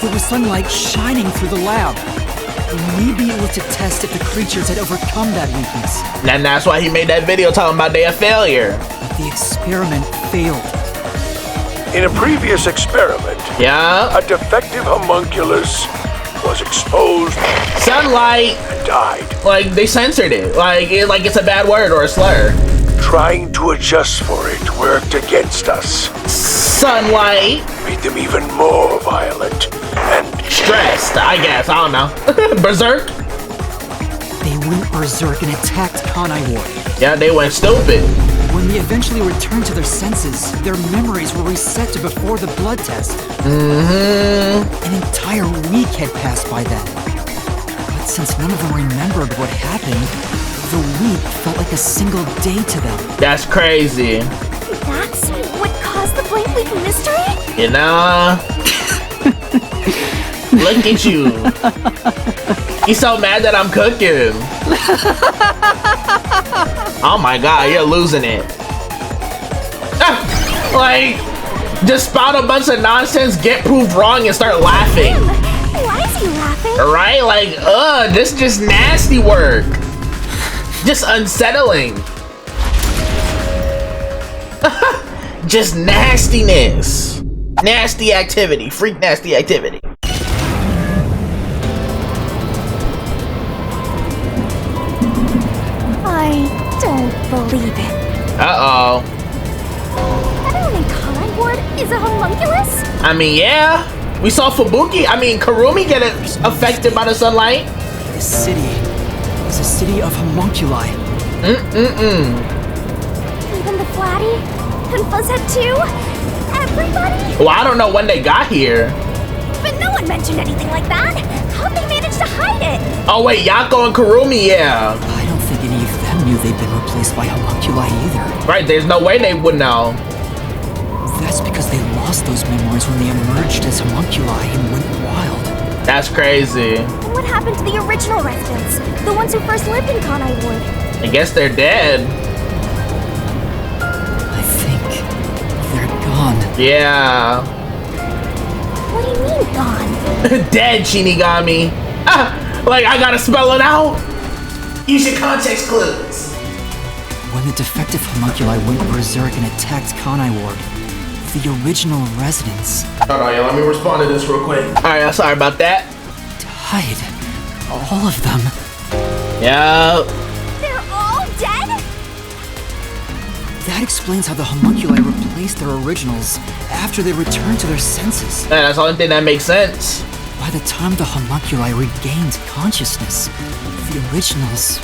There was sunlight shining through the lab. We'd be able to test if the creatures had overcome that weakness. And that's why he made that video talking about their failure. But the experiment failed. In a previous experiment, Yeah. a defective homunculus was exposed Sunlight. and died. Like, they censored it. Like it's a bad word or a slur. Trying to adjust for it worked against us, Sunlight. made them even more violent and Stressed, I guess. I don't know. Berserk. They went berserk and attacked Kanai Ward. Yeah, they went stupid. When they eventually returned to their senses, their memories were reset to before the blood test. An entire week had passed by then. But since none of them remembered what happened, the week felt like a single day to them. That's crazy. That's what caused the blank week mystery? You know? Look at you. He's so mad that I'm cooking. Oh my god, you're losing it. Like, just spout a bunch of nonsense, get proved wrong, and start laughing. Why is he laughing? Right? Like, this is just nasty work. Just unsettling. Just nastiness. Nasty activity. Freak nasty activity. I don't believe it. Uh-oh. Everyone in Kanai Ward is a homunculus? I mean, yeah. We saw Karumi get affected by the sunlight. This city is a city of homunculi. Even the Flatty? And Fuzzhead too? Everybody? Well, I don't know when they got here. But no one mentioned anything like that. How'd they manage to hide it? Oh, wait, Yako and Karumi, yeah. I don't think any of them knew they'd been replaced by homunculi either. Right, there's no way they would know. That's because they lost those memories when they emerged as homunculi and went wild. That's crazy. And what happened to the original residents? The ones who first lived in Kanai Ward? I guess they're dead. I think they're gone. Yeah. What do you mean, gone? Dead, Shinigami. Like, I gotta spell it out? Use your context clues. When the defective homunculi went berserk and attacked Kanai Ward, the original residents Hold on, yeah, let me respond to this real quick. Alright, sorry about that. died. All of them. Yeah. They're all dead? That explains how the homunculi replaced their originals after they returned to their senses. Yeah, that's the only thing that makes sense. By the time the homunculi regained consciousness, the originals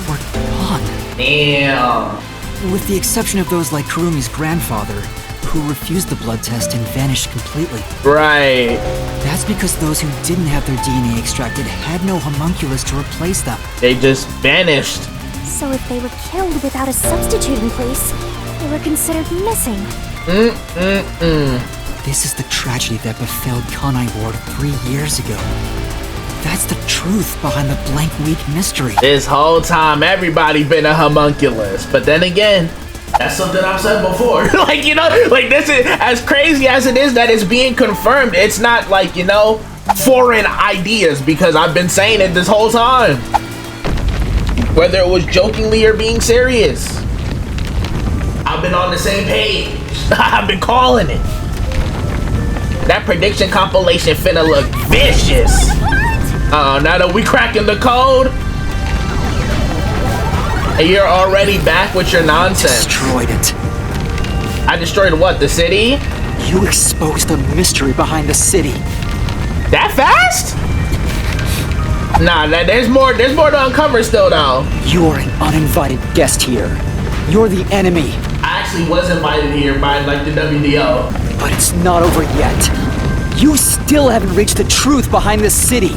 were gone. Damn. With the exception of those like Kurumi's grandfather, who refused the blood test and vanished completely. Right. That's because those who didn't have their DNA extracted had no homunculus to replace them. They just vanished. So if they were killed without a substitute in place, they were considered missing. This is the tragedy that befell Kanai Ward 3 years ago. That's the truth behind the blank week mystery. This whole time, everybody been a homunculus. But then again, that's something I've said before. Like, you know, like this is as crazy as it is that it's being confirmed. It's not like, you know, foreign ideas because I've been saying it this whole time. Whether it was jokingly or being serious. I've been on the same page. I've been calling it. That prediction compilation finna look vicious. Now that we cracking the code, and you're already back with your nonsense. Destroyed it. I destroyed what? The city? You exposed the mystery behind the city. That fast? Nah, there's more to uncover still though. You're an uninvited guest here. You're the enemy. I actually was invited here by like the WDO. But it's not over yet. You still haven't reached the truth behind this city.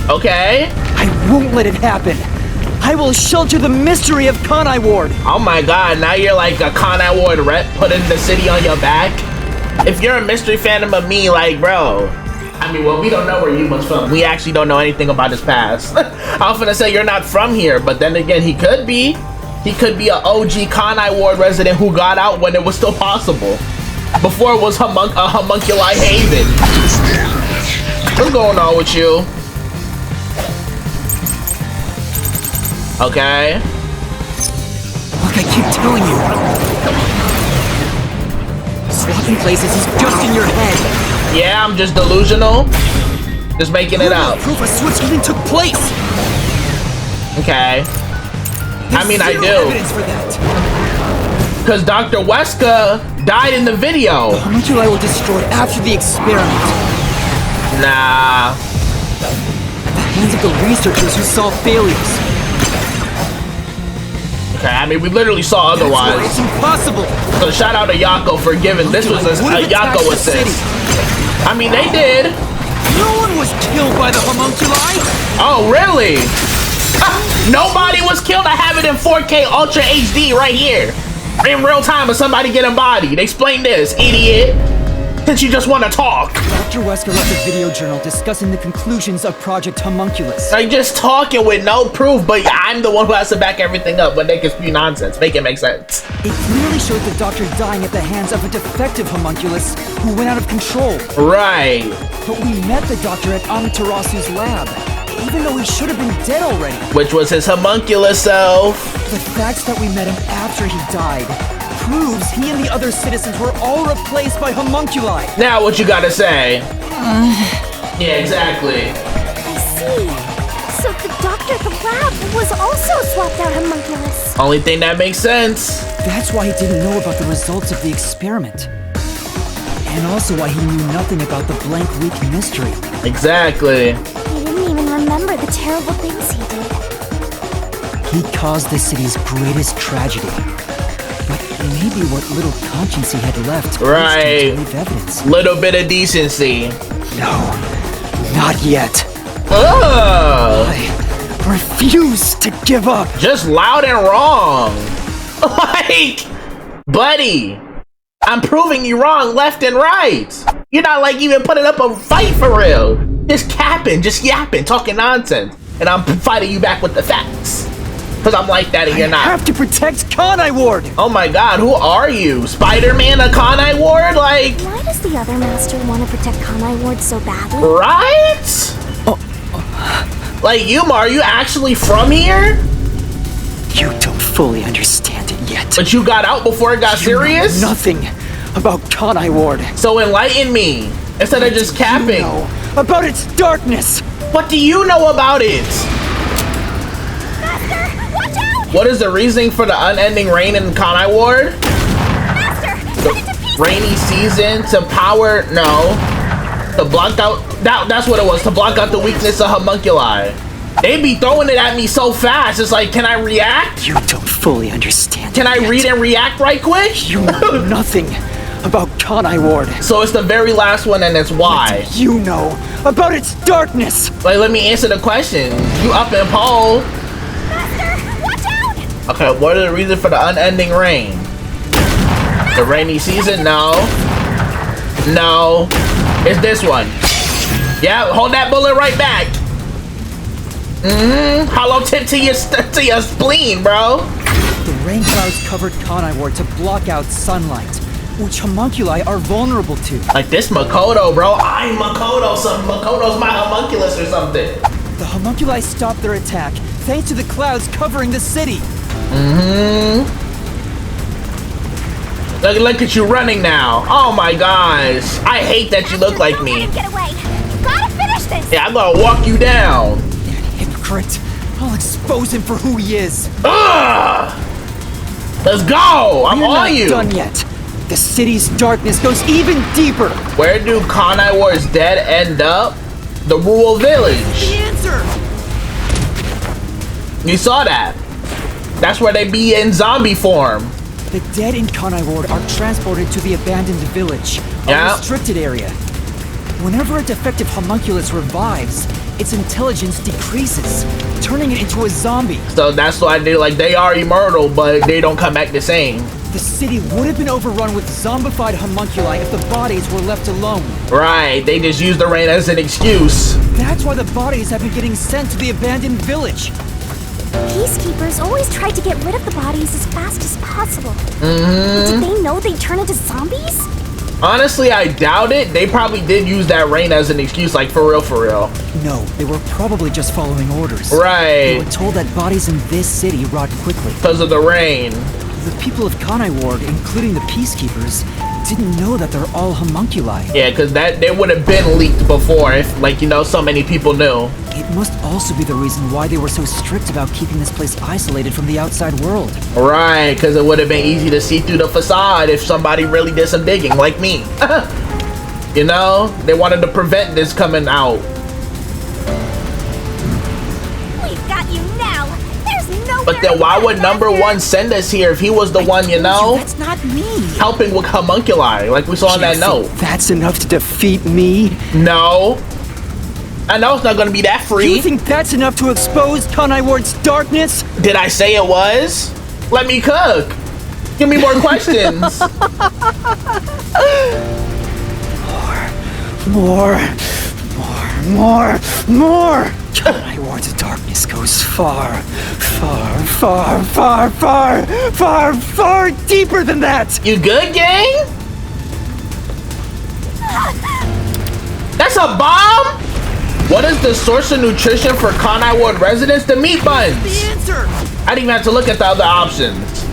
Okay. I won't let it happen. I will shelter the mystery of Kanai Ward. Oh my god, now you're like a Kanai Ward rep putting the city on your back? If you're a mystery fandom of me, like, bro. I mean, well, we don't know where you was from. We actually don't know anything about his past. I was gonna say you're not from here, but then again, he could be. He could be an OG Kanai Ward resident who got out when it was still possible. Before it was a homunculi haven. What's going on with you? Okay. Look, I keep telling you. Swapping places is just in your head. Yeah, I'm just delusional. Just making it up. Proof a switch even took place. Okay. I mean, I Zero do. evidence for that. Because Dr. Weska died in the video. Homunculi were destroyed after the experiment. Nah. At the hands of the researchers who saw failures. Okay, I mean, we literally saw That's why otherwise. it's impossible. So shout out to Yako for giving. This was a Yako assist. I mean, they did. No one was killed by the homunculi. Oh, really? Nobody was killed. I have it in 4K Ultra HD right here. In real time of somebody getting bodied. Explain this, idiot. Since you just want to talk. Dr. Wesker left a video journal discussing the conclusions of Project Homunculus. Like, just talking with no proof, but I'm the one who has to back everything up when they can spew nonsense. Make it make sense. It clearly showed the doctor dying at the hands of a defective homunculus who went out of control. Right. But we met the doctor at Amaterasu's lab, even though he should have been dead already. Which was his homunculus self. The fact that we met him after he died proves he and the other citizens were all replaced by homunculi. Now what you gotta say? Yeah, exactly. I see. So the doctor at the lab was also swapped out homunculus. Only thing that makes sense. That's why he didn't know about the results of the experiment. And also why he knew nothing about the blank week mystery. Exactly. He didn't even remember the terrible things he did. He caused the city's greatest tragedy. But maybe what little conscience he had left Right. to leave evidence. Little bit of decency. No, not yet. Ugh. I refuse to give up. Just loud and wrong. Like, buddy, I'm proving you wrong left and right. You're not like even putting up a fight for real. Just capping, just yapping, talking nonsense. And I'm fighting you back with the facts. Because I'm like that and you're not. I have to protect Kanai Ward. Oh my god, who are you? Spider-Man, a Kanai Ward? Like, Why does the other master want to protect Kanai Ward so badly? right? Like, Yuma, are you actually from here? You don't fully understand it yet. But you got out before it got You know serious? nothing about Kanai Ward. So enlighten me, instead of just capping. You know about its darkness. What do you know about it? Master, watch out! What is the reasoning for the unending rain in Kanai Ward? Master, The rainy season to power, no. To block out, that's what it was, to block out the weakness of homunculi. They be throwing it at me so fast, it's like, can I react? You don't fully understand. Can I it yet. read and react right quick? You know nothing about Kanai Ward. So it's the very last one and it's why. You know about its darkness. Like, let me answer the question. You up in poll. Master, watch out! Okay, what are the reasons for the unending rain? The rainy season? No. No. It's this one. Yeah, hold that bullet right back. Hollow tip to your spleen, bro. The rain clouds covered Kanai Ward to block out sunlight, which homunculi are vulnerable to. Like this Makoto, bro. I'm Makoto. Makoto's my homunculus or something. The homunculi stopped their attack thanks to the clouds covering the city. Look at you running now. Oh my gosh. I hate that you look like Don't me. let him get away. Gotta finish this! Yeah, I'm gonna walk you down. Hypocrite. I'll expose him for who he is. Ugh! Let's go. I'm We're on not you. done yet. The city's darkness goes even deeper. Where do Kanai Ward's dead end up? The rural village. The answer. You saw that. That's where they be in zombie form. The dead in Kanai Ward are transported to the abandoned village, a restricted area. Whenever a defective homunculus revives, its intelligence decreases, turning it into a zombie. So that's why they are immortal, but they don't come back the same. The city would have been overrun with zombified homunculi if the bodies were left alone. Right, they just use the rain as an excuse. That's why the bodies have been getting sent to the abandoned village. Peacekeepers always try to get rid of the bodies as fast as possible. Did they know they'd turn into zombies? Honestly, I doubt it. They probably did use that rain as an excuse, like for real, for real. No, they were probably just following orders. Right. They were told that bodies in this city rot quickly. Because of the rain. The people of Kanai Ward, including the Peacekeepers, didn't know that they're all homunculi. Yeah, because they would have been leaked before if, like, you know, so many people knew. It must also be the reason why they were so strict about keeping this place isolated from the outside world. Right, because it would have been easy to see through the facade if somebody really did some digging, like me. You know, they wanted to prevent this coming out. We've got you now. There's no. But then why would #1 send us here if he was the one, you know? That's not me. Helping with homunculi, like we saw in that note. That's enough to defeat me? No. I know it's not gonna be that free. You think that's enough to expose Kanai Ward's darkness? Did I say it was? Let me cook. Give me more questions. More. Kanai Ward's darkness goes far deeper than that. You good, gang? That's a bomb? What is the source of nutrition for Kanai Ward residents? The meat buns. The answer. I didn't even have to look at the other options.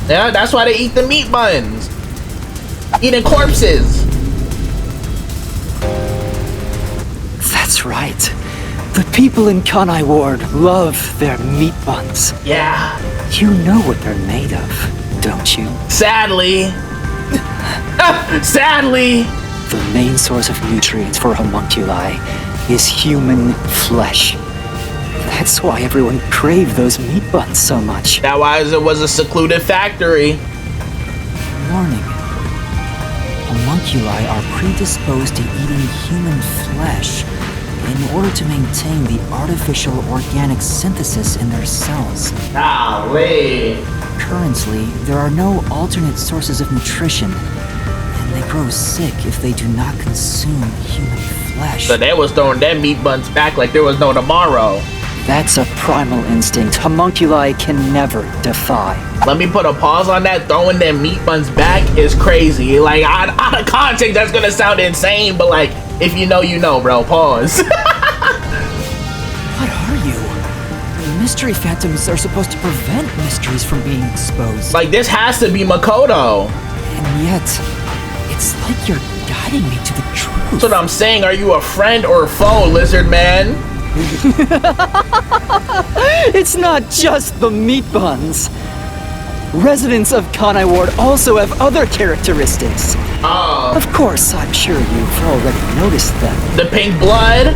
Yeah, that's why they eat the meat buns. Eating corpses. That's right. The people in Kanai Ward love their meat buns. Yeah. You know what they're made of, don't you? Sadly. Sadly. The main source of nutrients for homunculi is human flesh. That's why everyone craved those meat buns so much. That was it was a secluded factory. Warning. Homunculi are predisposed to eating human flesh in order to maintain the artificial organic synthesis in their cells. Golly. Currently, there are no alternate sources of nutrition, and they grow sick if they do not consume human flesh. So they was throwing their meat buns back like there was no tomorrow. That's a primal instinct homunculi can never defy. Let me put a pause on that. Throwing their meat buns back is crazy. Like, out of context, that's gonna sound insane, but like, if you know, you know, bro. Pause. What are you? Mystery phantoms are supposed to prevent mysteries from being exposed. Like, this has to be Makoto. And yet, it's like you're guiding me to the truth. That's what I'm saying. Are you a friend or a foe, lizard man? It's not just the meat buns. Residents of Kanai Ward also have other characteristics. Oh. Of course, I'm sure you've already noticed them. The pink blood?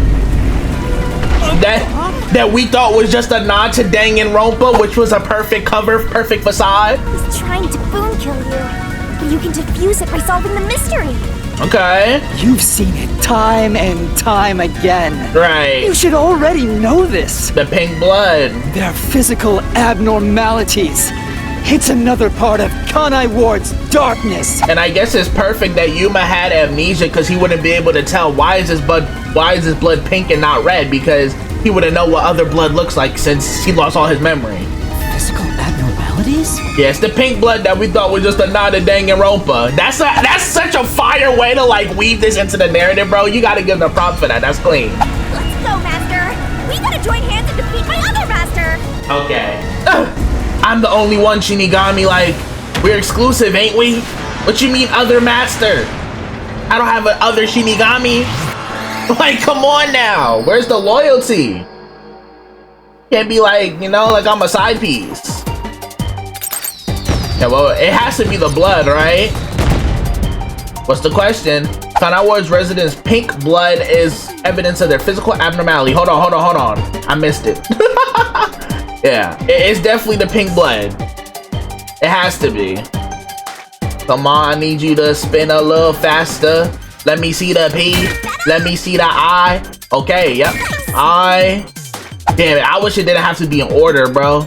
That we thought was just a nod to Danganronpa, which was a perfect cover, perfect facade. He's trying to boon kill you, but you can defuse it by solving the mystery. Okay. You've seen it time and time again. Right. You should already know this. The pink blood. They're physical abnormalities. It's another part of Kanai Ward's darkness. And I guess it's perfect that Yuma had amnesia because he wouldn't be able to tell why is his blood pink and not red, because he wouldn't know what other blood looks like since he lost all his memory. Physical abnormalities? Yes, the pink blood that we thought was just a nod to Danganronpa. That's such a fire way to like weave this into the narrative, bro. You gotta give the prop for that. That's clean. Let's go, Master. We gotta join hands and defeat my other master. Okay. I'm the only one, Shinigami. Like, we're exclusive, ain't we? What you mean, other master? I don't have a other Shinigami. Like, come on now. Where's the loyalty? Can't be like, you know, like I'm a side piece. Yeah, well, it has to be the blood, right? What's the question? Kanai Ward's residents' pink blood is evidence of their physical abnormality. Hold on. I missed it. Yeah, it's definitely the pink blood. It has to be. Come on, I need you to spin a little faster. Let me see the P. Let me see the I. Okay, yep. I. Damn it, I wish it didn't have to be in order, bro.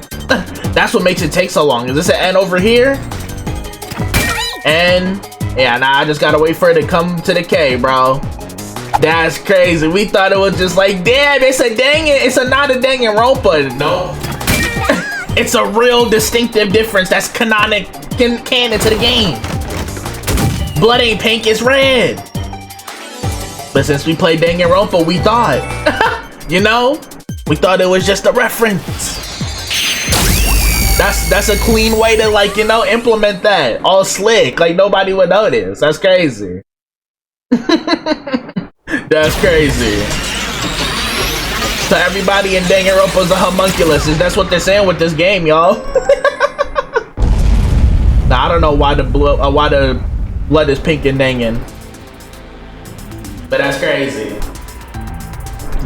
That's what makes it take so long. Is this an N over here? N. Yeah, nah, I just gotta wait for it to come to the K, bro. That's crazy. We thought it was just like, damn, it's a dang it. It's not a Danganronpa. No. It's a real distinctive difference that's canon to the game. Blood ain't pink, it's red. But since we played Danganronpa, we thought, you know, we thought it was just a reference. That's a clean way to, like, you know, implement that. All slick, like nobody would notice. That's crazy. That's crazy. So everybody in Danganronpa's a homunculus. That's what they're saying with this game, y'all. Now I don't know why the blood is pink in Dangan, but that's crazy.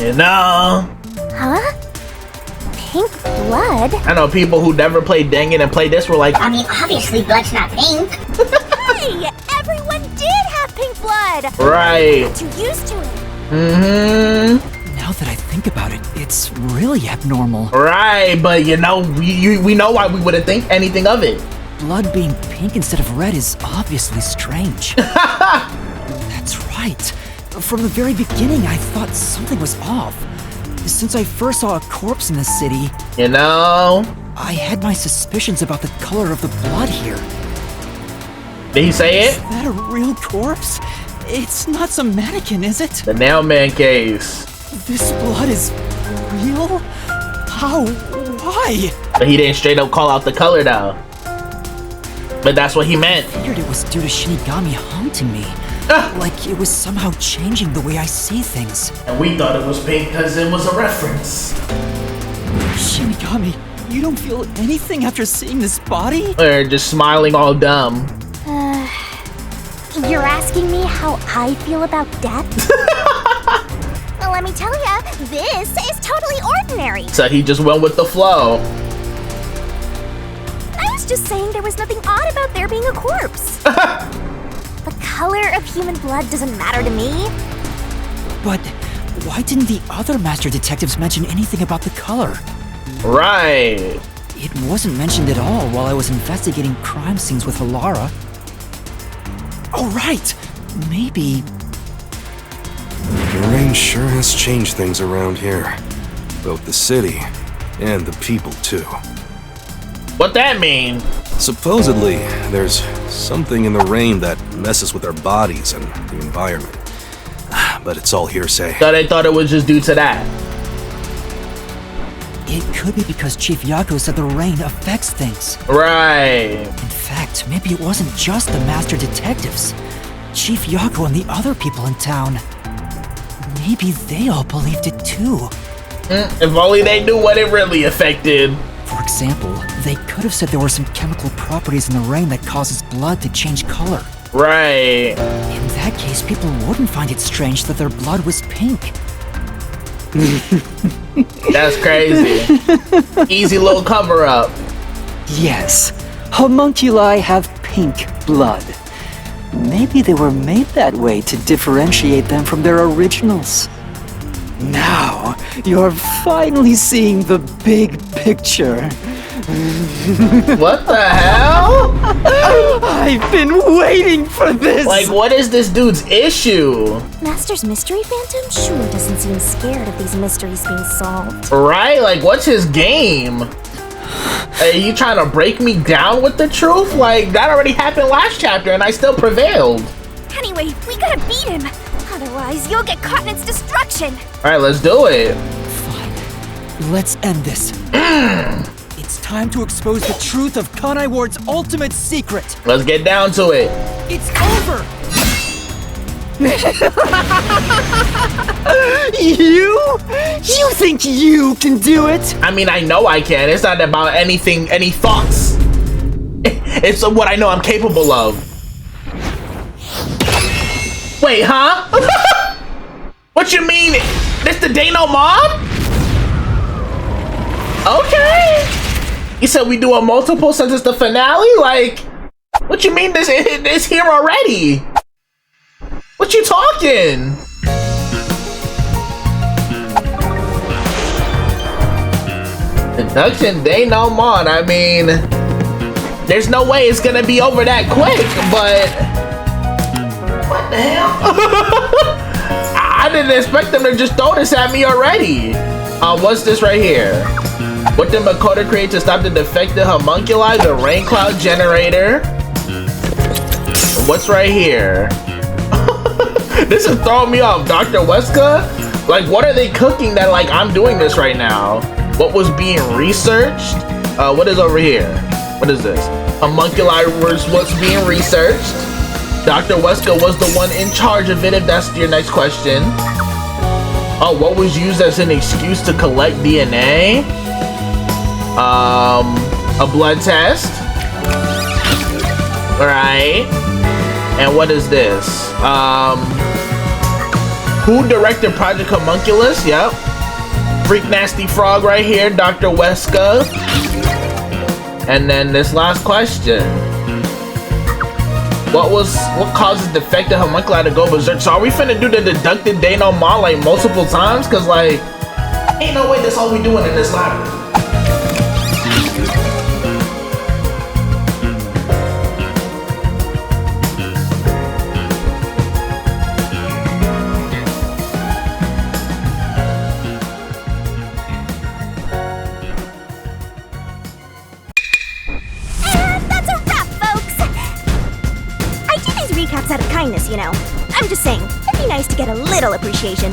You know? Huh? Pink blood? I know people who never played Dangan and played this were like, I mean, obviously blood's not pink. Hey, everyone did have pink blood. right. Too used to it. Now that I think about it, it's really abnormal. Right, but you know, we know why we wouldn't think anything of it. Blood being pink instead of red is obviously strange. That's right. From the very beginning, I thought something was off. Since I first saw a corpse in the city, You know? I had my suspicions about the color of the blood here. Did he say Is it? that a real corpse? It's not some mannequin, is it? The Nailman case. This blood is real? How? Why? But he didn't straight up call out the color though. But that's what he meant. I figured it was due to Shinigami haunting me. Like it was somehow changing the way I see things. And we thought it was pink because it was a reference. Shinigami, you don't feel anything after seeing this body? Or just smiling all dumb. You're asking me how I feel about death? Well, let me tell ya, this is totally ordinary. So he just went with the flow. I was just saying there was nothing odd about there being a corpse. The color of human blood doesn't matter to me. But why didn't the other master detectives mention anything about the color? Right. It wasn't mentioned at all while I was investigating crime scenes with Halara. Oh, right! Maybe... The rain sure has changed things around here. Both the city and the people, too. What that mean? Supposedly, there's something in the rain that messes with our bodies and the environment. But it's all hearsay. So they thought it was just due to that. it could be because Chief Yaku said the rain affects things. Right. In fact, maybe it wasn't just the master detectives. Chief Yaku and the other people in town. Maybe they all believed it too. If only they knew what it really affected. For example, they could have said there were some chemical properties in the rain that causes blood to change color. Right. In that case, people wouldn't find it strange that their blood was pink. That's crazy. Easy little cover up. Yes, homunculi have pink blood. Maybe they were made that way to differentiate them from their originals. Now, you're finally seeing the big picture. What the hell? I've been waiting for this! Like, what is this dude's issue? Master's Mystery Phantom sure doesn't seem scared of these mysteries being solved. Right? Like, what's his game? Are you trying to break me down with the truth? Like, that already happened last chapter and I still prevailed. Anyway, we gotta beat him. Otherwise, you'll get caught in its destruction. Alright, let's do it. Fine. Let's end this. It's time to expose the truth of Kanai Ward's ultimate secret. Let's get down to it. It's over! You think you can do it? I mean, I know I can. It's not about anything, any thoughts. It's what I know I'm capable of. Wait, huh? What you mean? This the Dano mob? Okay. You said we do a multiple since it's the finale? Like, what you mean this here already? What you talking? Induction denouement. I mean, there's no way it's gonna be over that quick, but what the hell? I didn't expect them to just throw this at me already. What's this right here? What did Makoto create to stop the defective homunculi? The rain cloud generator. What's right here? This is throwing me off. Dr. Weska? Like, what are they cooking that, like, I'm doing this right now? What was being researched? What is over here? What is this? Homunculi was what's being researched. Dr. Weska was the one in charge of it, if that's your next question. Oh, what was used as an excuse to collect DNA? A blood test. Alright. And what is this? Who directed Project Homunculus? Yep. Freak Nasty Frog right here, Dr. Weska. And then this last question. What causes defective homunculi to go berserk? So are we finna do the deducted denouement like multiple times? Cause like, ain't no way that's all we doing in this labyrinth. Out of kindness, you know. I'm just saying, it'd be nice to get a little appreciation.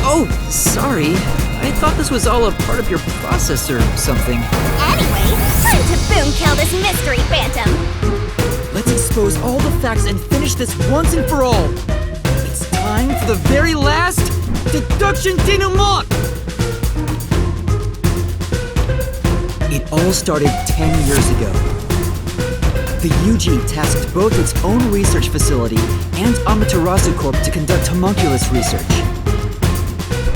Oh, sorry. I thought this was all a part of your process or something. Anyway, time to boom kill this mystery phantom. Let's expose all the facts and finish this once and for all. It's time for the very last deduction denouement. It all started 10 years ago. The UG tasked both its own research facility and Amaterasu Corp to conduct homunculus research.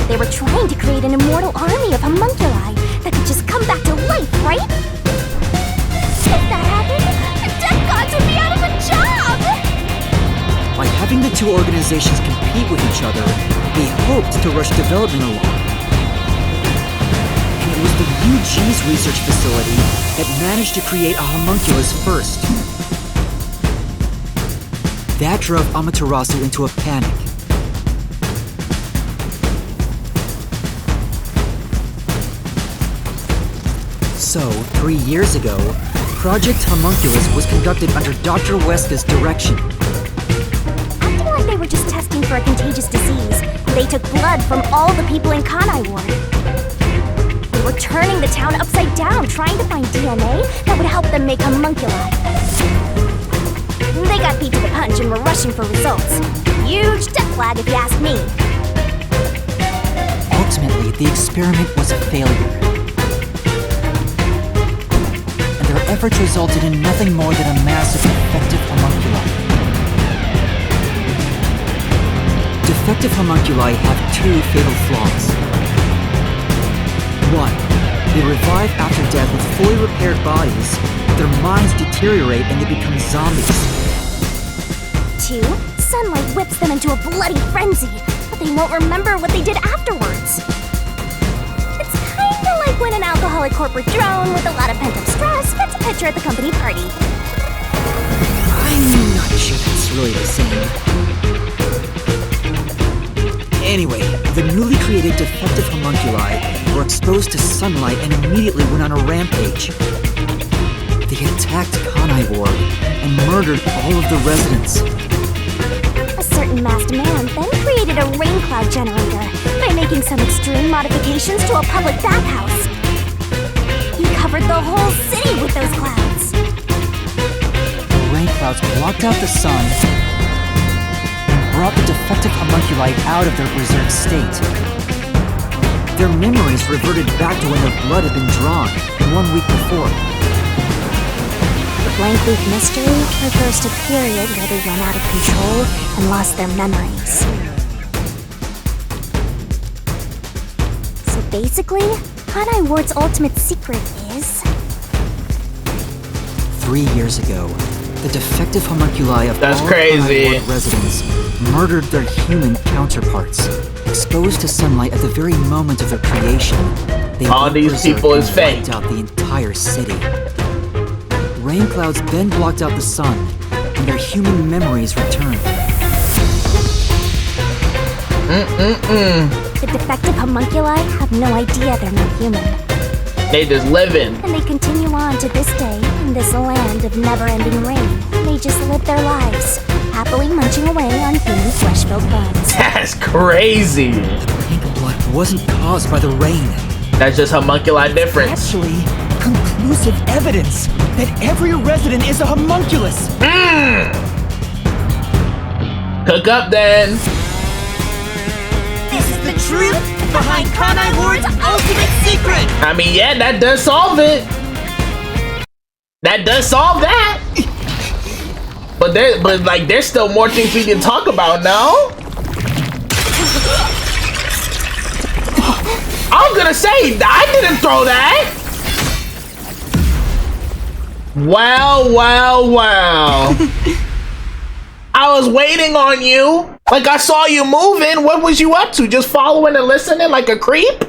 They were trying to create an immortal army of homunculi that could just come back to life, right? If that happened, the death gods would be out of a job! By having the two organizations compete with each other, they hoped to rush development along. And it was the UG's research facility that managed to create a homunculus first. That drove Amaterasu into a panic. So, 3 years ago, Project Homunculus was conducted under Dr. Weska's direction. Acting like they were just testing for a contagious disease, they took blood from all the people in Kanai Ward. They were turning the town upside down, trying to find DNA that would help them make homunculi. They got beat to the punch and were rushing for results. Huge death flag if you ask me. Ultimately, the experiment was a failure. And their efforts resulted in nothing more than a mass of defective homunculi. Defective homunculi have two fatal flaws. 1. They revive after death with fully repaired bodies, but their minds deteriorate and they become zombies. 2. Sunlight whips them into a bloody frenzy, but they won't remember what they did afterwards. It's kinda like when an alcoholic corporate drone with a lot of pent-up stress gets a picture at the company party. I'm not sure that's really the same. Anyway, the newly created defective homunculi were exposed to sunlight and immediately went on a rampage. They attacked Kanai Ward and murdered all of the residents. A certain masked man then created a rain cloud generator by making some extreme modifications to a public bathhouse. He covered the whole city with those clouds. The rain clouds blocked out the sun and brought the defective homunculi out of their berserk state. Their memories reverted back to when their blood had been drawn 1 week before. The blank week mystery refers to a period where they ran out of control and lost their memories. So basically, Kanai Ward's ultimate secret is... 3 years ago, the defective homunculi of That's all crazy. Kanai Ward residents murdered their human counterparts. Exposed to sunlight at the very moment of their creation, they All went these berserk people and is fake. wiped out the entire city. Rain clouds then blocked out the sun, and their human memories returned. The defective homunculi have no idea they're not human. They just living. And they continue on to this day in this land of never-ending rain. They just live their lives, happily munching away on human flesh-filled buns. That's crazy. The pink blood wasn't caused by the rain. That's just homunculi difference. Actually, conclusive evidence that every resident is a homunculus. Cook up then. This is the truth behind Kanai Ward's ultimate secret. I mean, yeah, that does solve it. That does solve that. But there's still more things we can talk about now. I was gonna say, I didn't throw that. Wow. I was waiting on you. Like I saw you moving. What was you up to? Just following and listening like a creep?